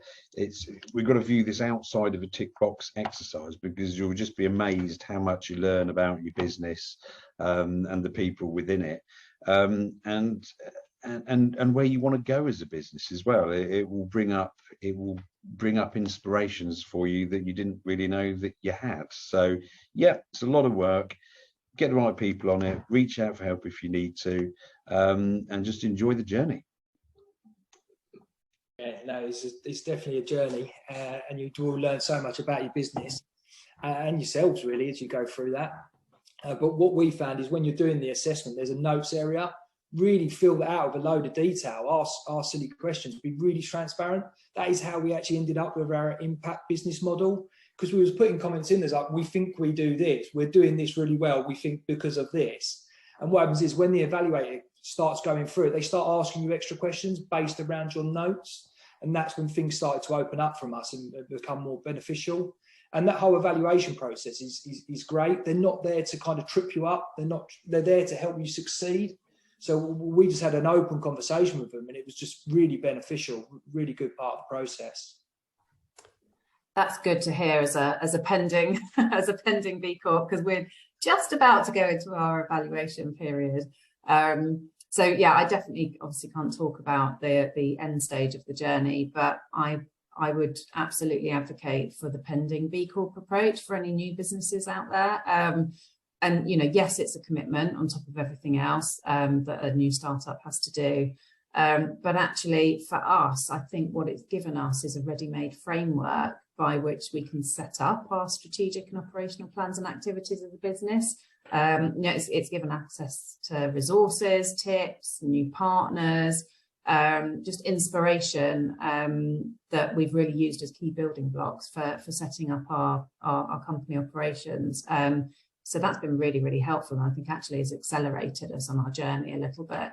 we've got to view this outside of a tick box exercise, because you'll just be amazed how much you learn about your business and the people within it, and where you want to go as a business as well. It will bring up inspirations for you that you didn't really know that you had. So yeah, it's a lot of work. Get the right people on it, reach out for help if you need to, and just enjoy the journey. Yeah, no, it's definitely a journey, and you will learn so much about your business and yourselves really as you go through that. But what we found is when you're doing the assessment, there's a notes area. Really fill that out with a load of detail, ask silly questions, be really transparent. That is how we actually ended up with our impact business model, because we was putting comments in there's like, we think we do this, we're doing this really well, we think because of this. And what happens is when the evaluator starts going through it, they start asking you extra questions based around your notes, and that's when things started to open up from us and become more beneficial. And that whole evaluation process is great. They're not there to kind of trip you up, they're there to help you succeed. So we just had an open conversation with them, and it was just really beneficial, really good part of the process. That's good to hear as a pending B Corp, because we're just about to go into our evaluation period. So yeah, I definitely obviously can't talk about the end stage of the journey, but I would absolutely advocate for the pending B Corp approach for any new businesses out there. And, yes, it's a commitment on top of everything else that a new startup has to do. But actually, for us, I think what it's given us is a ready-made framework by which we can set up our strategic and operational plans and activities of the business. It's given access to resources, tips, new partners, just inspiration that we've really used as key building blocks for setting up our company operations. So that's been really, really helpful. And I think actually has accelerated us on our journey a little bit.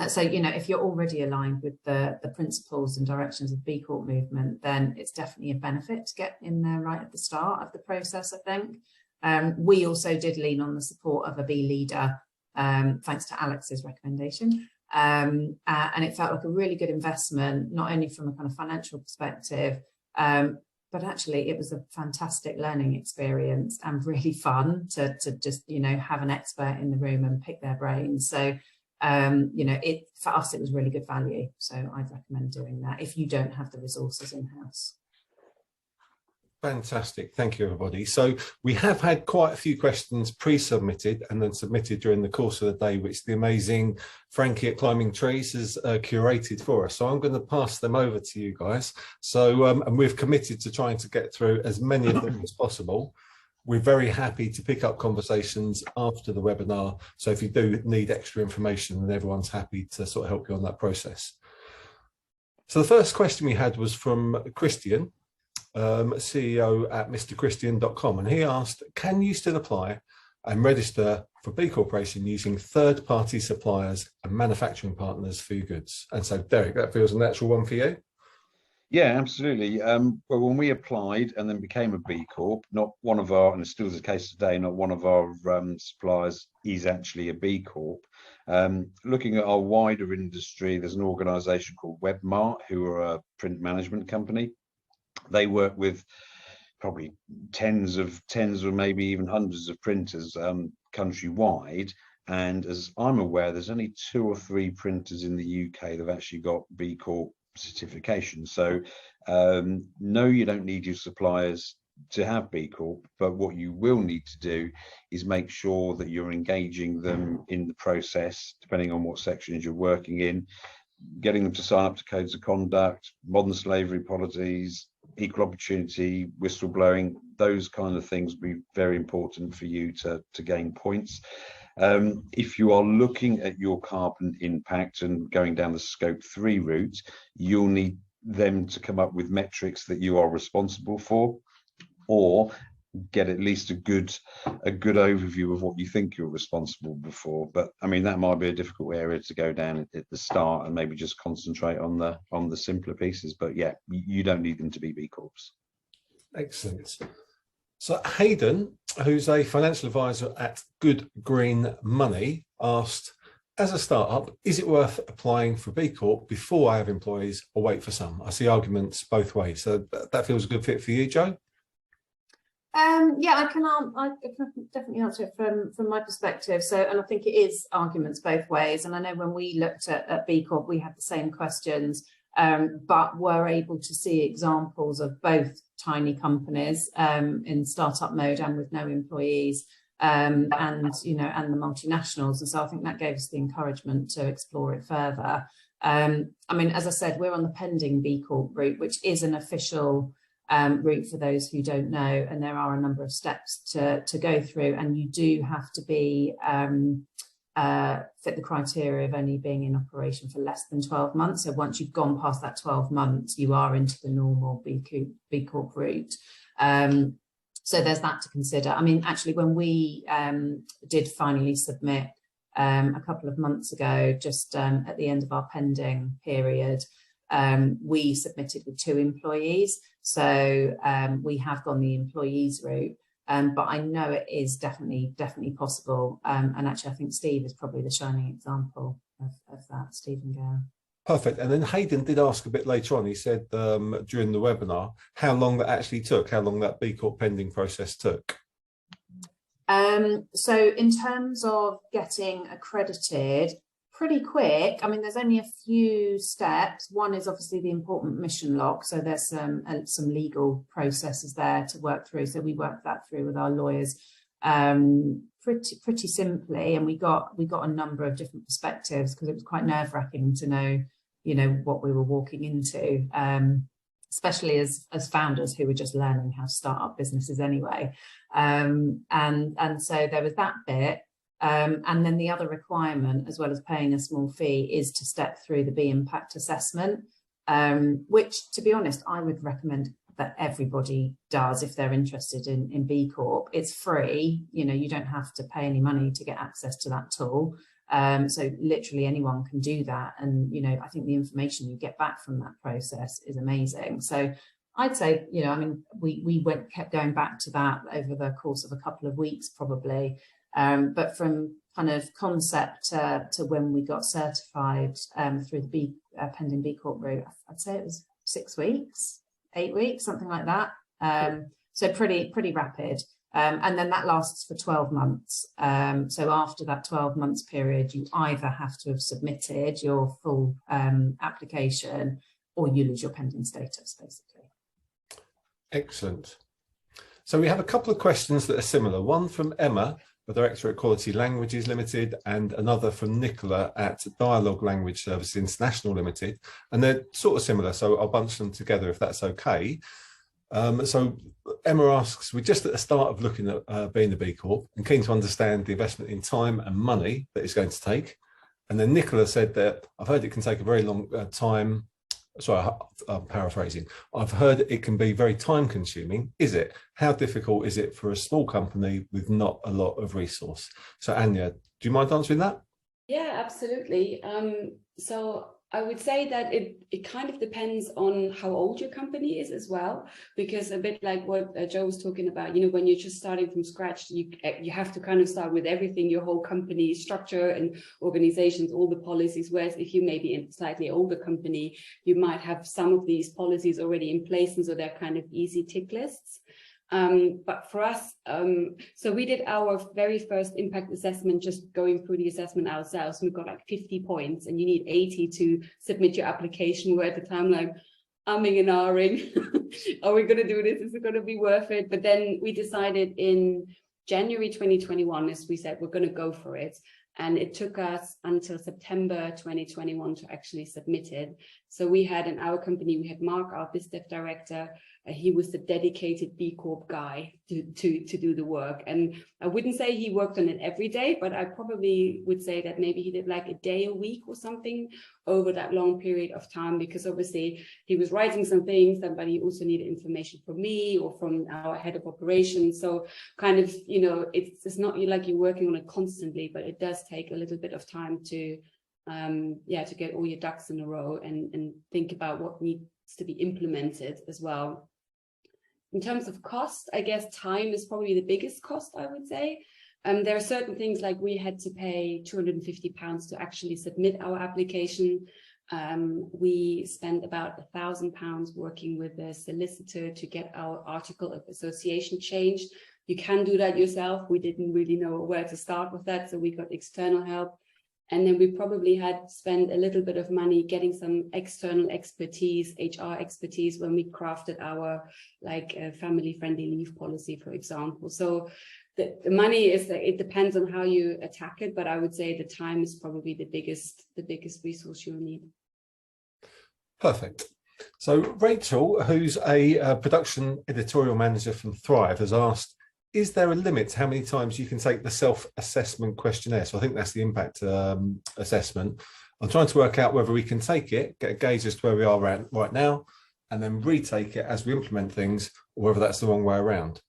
So, if you're already aligned with the principles and directions of the B Corp movement, then it's definitely a benefit to get in there right at the start of the process, I think. We also did lean on the support of a B leader, thanks to Alex's recommendation. And it felt like a really good investment, not only from a kind of financial perspective, but actually it was a fantastic learning experience and really fun to just, have an expert in the room and pick their brains. So, for us, it was really good value. So I'd recommend doing that if you don't have the resources in-house. Fantastic. Thank you, everybody. So we have had quite a few questions pre-submitted and then submitted during the course of the day, which the amazing Frankie at Climbing Trees has curated for us. So I'm going to pass them over to you guys. So, and we've committed to trying to get through as many of them as possible. We're very happy to pick up conversations after the webinar. So if you do need extra information, then everyone's happy to sort of help you on that process. So the first question we had was from Christian, CEO at mrchristian.com, and he asked, can you still apply and register for B Corporation using third-party suppliers and manufacturing partners for your goods? And so, Derek, that feels a natural one for you. Yeah, absolutely. Well, when we applied and then became a B Corp, not one of our, and it still is the case today, not one of our suppliers is actually a B Corp. Looking at our wider industry, there's an organisation called Webmart, who are a print management company. They work with probably tens or maybe even hundreds of printers countrywide. And as I'm aware, there's only 2 or 3 printers in the UK that have actually got B Corp certification. So no, you don't need your suppliers to have B Corp, but what you will need to do is make sure that you're engaging them in the process, depending on what sections you're working in, getting them to sign up to codes of conduct, modern slavery policies, equal opportunity, whistleblowing. Those kind of things will be very important for you to gain points. If you are looking at your carbon impact and going down the scope 3 route, you'll need them to come up with metrics that you are responsible for, or get at least a good overview of what you think you're responsible for. But I mean, that might be a difficult area to go down at the start, and maybe just concentrate on the simpler pieces. But yeah, you don't need them to be B Corps. Excellent. So Hayden, who's a financial advisor at Good Green Money, asked, as a startup, is it worth applying for B Corp before I have employees or wait for some? I see arguments both ways. So that feels a good fit for you, Joe? Yeah, I can definitely answer it from my perspective. So, and I think it is arguments both ways. And I know when we looked at B Corp, we had the same questions, but were able to see examples of both tiny companies in startup mode and with no employees, and the multinationals. And so I think that gave us the encouragement to explore it further. I mean, as I said, we're on the pending B Corp route, which is an official route for those who don't know, and there are a number of steps to go through, and you do have to be fit the criteria of only being in operation for less than 12 months. So once you've gone past that 12 months, you are into the normal B Corp route. So there's that to consider. I mean, actually, when we did finally submit a couple of months ago, just at the end of our pending period, we submitted with 2 employees. So we have gone the employees route, but I know it is definitely possible. And actually, I think Steve is probably the shining example of that, Stephen Gale. Perfect. And then Hayden did ask a bit later on, he said during the webinar, how long that actually took, how long that B Corp pending process took. So in terms of getting accredited, pretty quick. I mean, there's only a few steps. One is obviously the important mission log. So there's some legal processes there to work through. So we worked that through with our lawyers pretty simply, and we got a number of different perspectives, because it was quite nerve-wracking to know, what we were walking into, especially as founders who were just learning how to start up businesses anyway. And so there was that bit. And then the other requirement, as well as paying a small fee, is to step through the B impact assessment, which, to be honest, I would recommend that everybody does if they're interested in B Corp. It's free, you don't have to pay any money to get access to that tool. So literally anyone can do that. And, I think the information you get back from that process is amazing. So I'd say, we kept going back to that over the course of a couple of weeks, probably. But from kind of concept to when we got certified through the pending B Corp route, I'd say it was 6 weeks, 8 weeks, something like that. So pretty rapid. And then that lasts for 12 months. So after that 12 months period, you either have to have submitted your full application, or you lose your pending status, basically. Excellent. So we have a couple of questions that are similar. One from Emma, the director at Quality Languages Limited, and another from Nicola at Dialogue Language Services International Limited. And they're sort of similar, so I'll bunch them together if that's okay. So Emma asks, we're just at the start of looking at being a B Corp and keen to understand the investment in time and money that it's going to take. And then Nicola said that I've heard it can take a very long time. Sorry, I'm paraphrasing. I've heard it can be very time consuming. Is it? How difficult is it for a small company with not a lot of resource? So Anya, do you mind answering that? Yeah, absolutely. So I would say that it kind of depends on how old your company is as well, because a bit like what Joe was talking about, when you're just starting from scratch, you have to kind of start with everything, your whole company structure and organizations, all the policies. Whereas if you may be in a slightly older company, you might have some of these policies already in place, and so they're kind of easy tick lists. But for us, so we did our very first impact assessment, just going through the assessment ourselves. We've got like 50 points and you need 80 to submit your application. We're at the time like umming and ahhing. Are we going to do this? Is it going to be worth it? But then we decided in January 2021, as we said, we're going to go for it. And it took us until September 2021 to actually submit it. So we had in our company, we had Mark, our BizDev director. He was the dedicated B Corp guy to do the work. And I wouldn't say he worked on it every day, but I probably would say that maybe he did like a day a week or something over that long period of time, because obviously he was writing some things, but he also needed information from me or from our head of operations. So kind of, it's not like you're working on it constantly, but it does take a little bit of time to get all your ducks in a row and think about what needs to be implemented as well. In terms of cost, I guess time is probably the biggest cost, I would say. There are certain things like we had to pay £250 to actually submit our application. We spent about £1,000 working with a solicitor to get our article of association changed. You can do that yourself. We didn't really know where to start with that, so we got external help. And then we probably had to spend a little bit of money getting some external expertise, HR expertise, when we crafted our family-friendly leave policy, for example. So the money is that it depends on how you attack it, but I would say the time is probably the biggest resource you'll need. Perfect. So Rachel, who's a production editorial manager from Thrive, has asked, is there a limit to how many times you can take the self-assessment questionnaire? So I think that's the impact assessment. I'm trying to work out whether we can take it, get a gauge as to where we are right now, and then retake it as we implement things, or whether that's the wrong way around.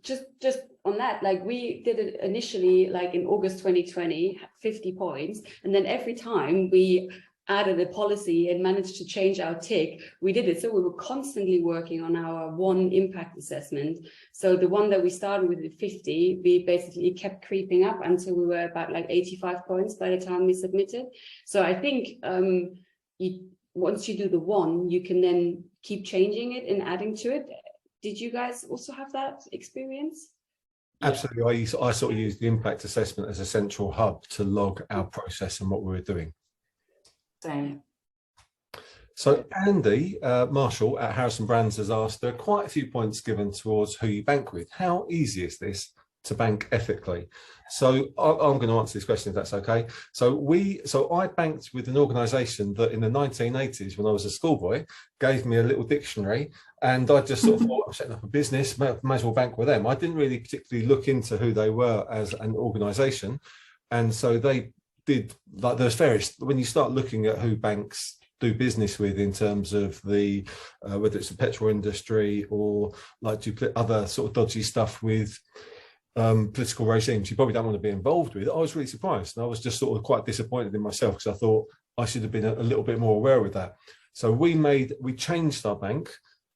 Just on that, we did it initially, in August 2020, 50 points, and then every time we added a policy and managed to change our tick, we did it. So we were constantly working on our one impact assessment. So the one that we started with at 50, we basically kept creeping up until we were about 85 points by the time we submitted. So I think once you do the one, you can then keep changing it and adding to it. Did you guys also have that experience? Absolutely. I sort of used the impact assessment as a central hub to log our process and what we were doing. Same. So Andy Marshall at Harrison Brands has asked, there are quite a few points given towards who you bank with. How easy is this to bank ethically? So I'm going to answer this question if that's okay. So I banked with an organisation that in the 1980s, when I was a schoolboy, gave me a little dictionary, and I just sort of thought, I'm setting up a business, might as well bank with them. I didn't really particularly look into who they were as an organisation, and so they did, there's various, when you start looking at who banks do business with in terms of the whether it's the petrol industry or other sort of dodgy stuff with political regimes you probably don't want to be involved with, I was really surprised, and I was just sort of quite disappointed in myself, because I thought I should have been a little bit more aware with that. So we changed our bank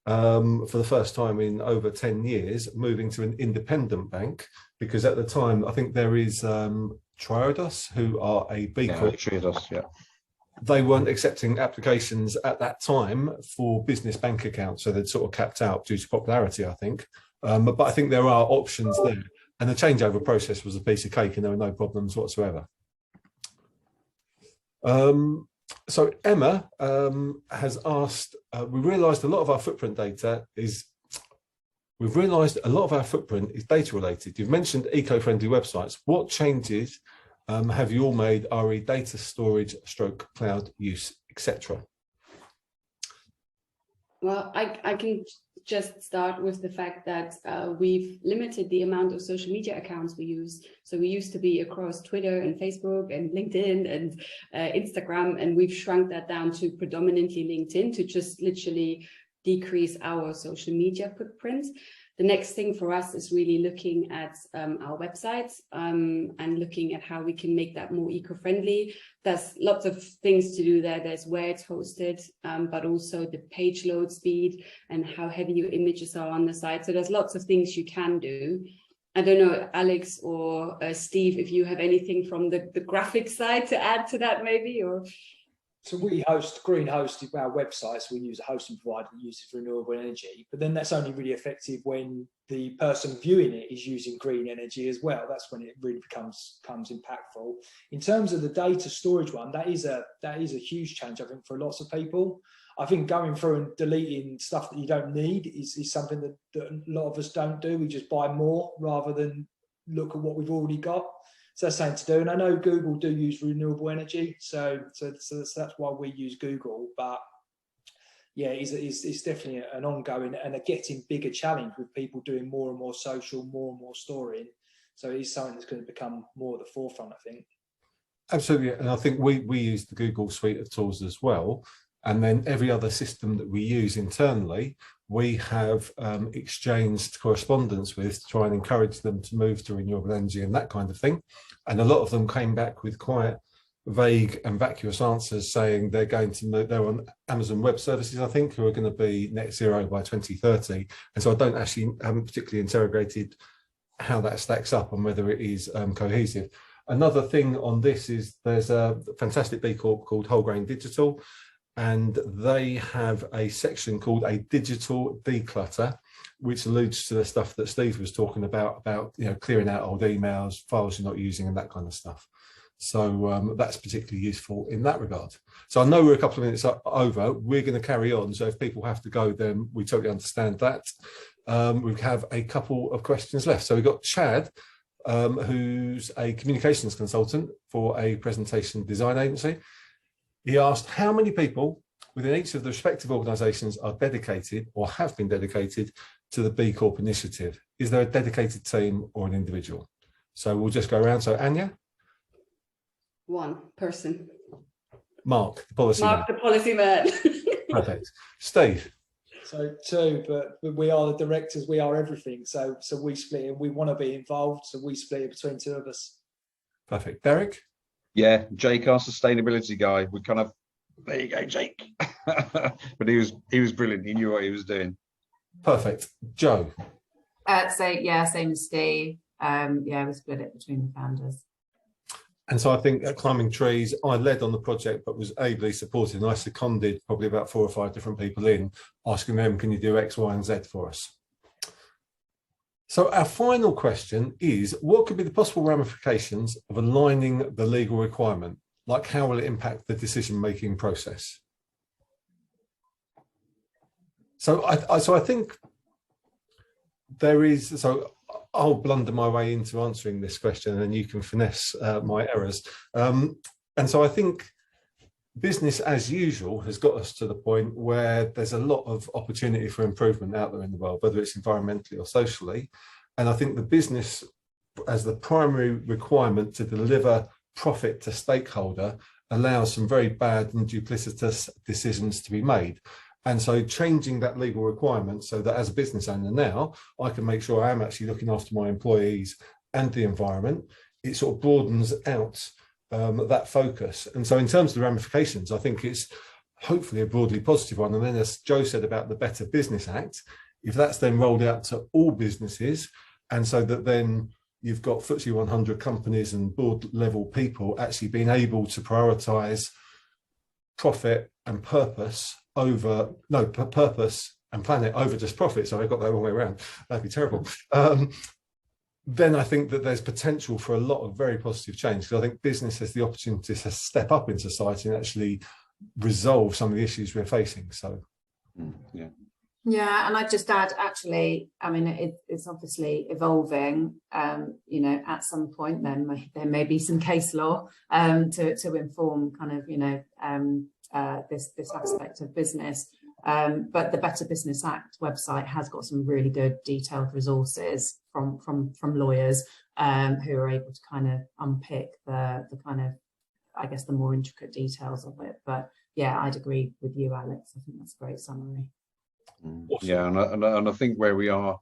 for the first time in over 10 years, moving to an independent bank, because at the time I think there is Triodos, who are a B Corp. Triodos, yeah. They weren't accepting applications at that time for business bank accounts, so they'd sort of capped out due to popularity, I think. But I think there are options there, and the changeover process was a piece of cake, and there were no problems whatsoever. So Emma has asked, we realised a lot of our footprint data is we've realised a lot of our footprint is data related. You've mentioned eco-friendly websites. What changes have you all made, re data storage, stroke cloud use, etc.? Well, I can just start with the fact that we've limited the amount of social media accounts we use. So we used to be across Twitter and Facebook and LinkedIn and Instagram, and we've shrunk that down to predominantly LinkedIn to just literally decrease our social media footprint. The next thing for us is really looking at our websites and looking at how we can make that more eco-friendly. There's lots of things to do there. There's where it's hosted, but also the page load speed and how heavy your images are on the site. So there's lots of things you can do. I don't know, Alex or Steve, if you have anything from the graphic side to add to that maybe, or... So we green hosted our websites. We use a hosting provider that uses renewable energy, but then that's only really effective when the person viewing it is using green energy as well. That's when it really becomes impactful. In terms of the data storage one, that is a huge change, I think, for lots of people. I think going through and deleting stuff that you don't need is something that a lot of us don't do. We just buy more rather than look at what we've already got. So that's something to do. And I know Google do use renewable energy. So that's why we use Google. But yeah, it's definitely an ongoing and a getting bigger challenge with people doing more and more social, more and more storing. So it is something that's going to become more at the forefront, I think. Absolutely. And I think we use the Google suite of tools as well. And then every other system that we use internally, we have exchanged correspondence with to try and encourage them to move to renewable energy and that kind of thing. And a lot of them came back with quite vague and vacuous answers saying they're going to move, they're on Amazon Web Services, I think, who are going to be net zero by 2030. And so I haven't particularly interrogated how that stacks up and whether it is cohesive. Another thing on this is there's a fantastic B Corp called Whole Grain Digital, and they have a section called a digital declutter, which alludes to the stuff that Steve was talking about clearing out old emails, files you're not using, and that kind of stuff. So that's particularly useful in that regard. So I know we're a couple of minutes over. We're going to carry on. So if people have to go, then we totally understand that. We have a couple of questions left. So we've got Chad, who's a communications consultant for a presentation design agency. He asked how many people within each of the respective organisations are dedicated or have been dedicated to the B Corp initiative. Is there a dedicated team or an individual? So we'll just go around. So Anya? One person. Mark, the policy man. Mark, the policy man. Perfect. Steve? So two, but we are the directors, we are everything. So we split it, we want to be involved, so we split it between two of us. Perfect. Derek? Yeah, Jake, our sustainability guy. We kind of, there you go, Jake. But he was brilliant. He knew what he was doing. Perfect. Joe? So yeah, same as Steve. Yeah, we split it between the founders. And so I think at Climbing Trees, I led on the project, but was ably supported. And I seconded probably about 4 or 5 different people in, asking them, can you do X, Y, and Z for us? So our final question is, what could be the possible ramifications of aligning the legal requirement? Like, how will it impact the decision-making process? So I think there is, so I'll blunder my way into answering this question and then you can finesse my errors. And so I think business as usual has got us to the point where there's a lot of opportunity for improvement out there in the world, whether it's environmentally or socially. And I think the business as the primary requirement to deliver profit to stakeholder allows some very bad and duplicitous decisions to be made. And so changing that legal requirement so that as a business owner now, I can make sure I am actually looking after my employees and the environment, it sort of broadens out that focus. And so in terms of the ramifications, I think it's hopefully a broadly positive one. And then as Joe said about the Better Business Act, if that's then rolled out to all businesses, and so that then you've got FTSE 100 companies and board level people actually being able to prioritise profit and purpose over, no, purpose and planet over just profit. So I got that the wrong way around. That'd be terrible. Then I think that there's potential for a lot of very positive change, because I think business has the opportunity to step up in society and actually resolve some of the issues we're facing. So, yeah. Yeah, and I'd just add, actually, I mean, it's obviously evolving. You know, at some point, then there may be some case law to inform kind of, you know, this aspect of business. But the Better Business Act website has got some really good detailed resources from lawyers who are able to kind of unpick the kind of, I guess, the more intricate details of it. But yeah, I'd agree with you, Alex. I think that's a great summary. Awesome. Yeah, and I think where we are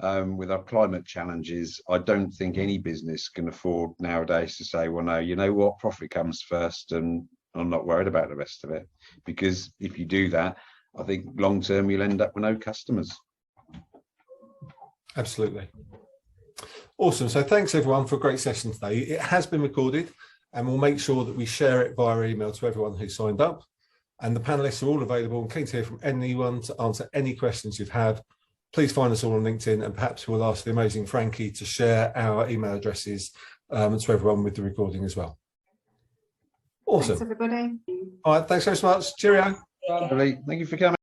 with our climate challenges, I don't think any business can afford nowadays to say, well, no, you know what, profit comes first and I'm not worried about the rest of it. Because if you do that, I think long term you'll end up with no customers. Absolutely. Awesome. So thanks everyone for a great session today. It has been recorded and we'll make sure that we share it via email to everyone who signed up. And the panelists are all available and keen to hear from anyone to answer any questions you've had. Please find us all on LinkedIn, and perhaps we'll ask the amazing Frankie to share our email addresses to everyone with the recording as well. Awesome. Thanks, everybody. All right. Thanks very much. Cheerio. Thank you for coming.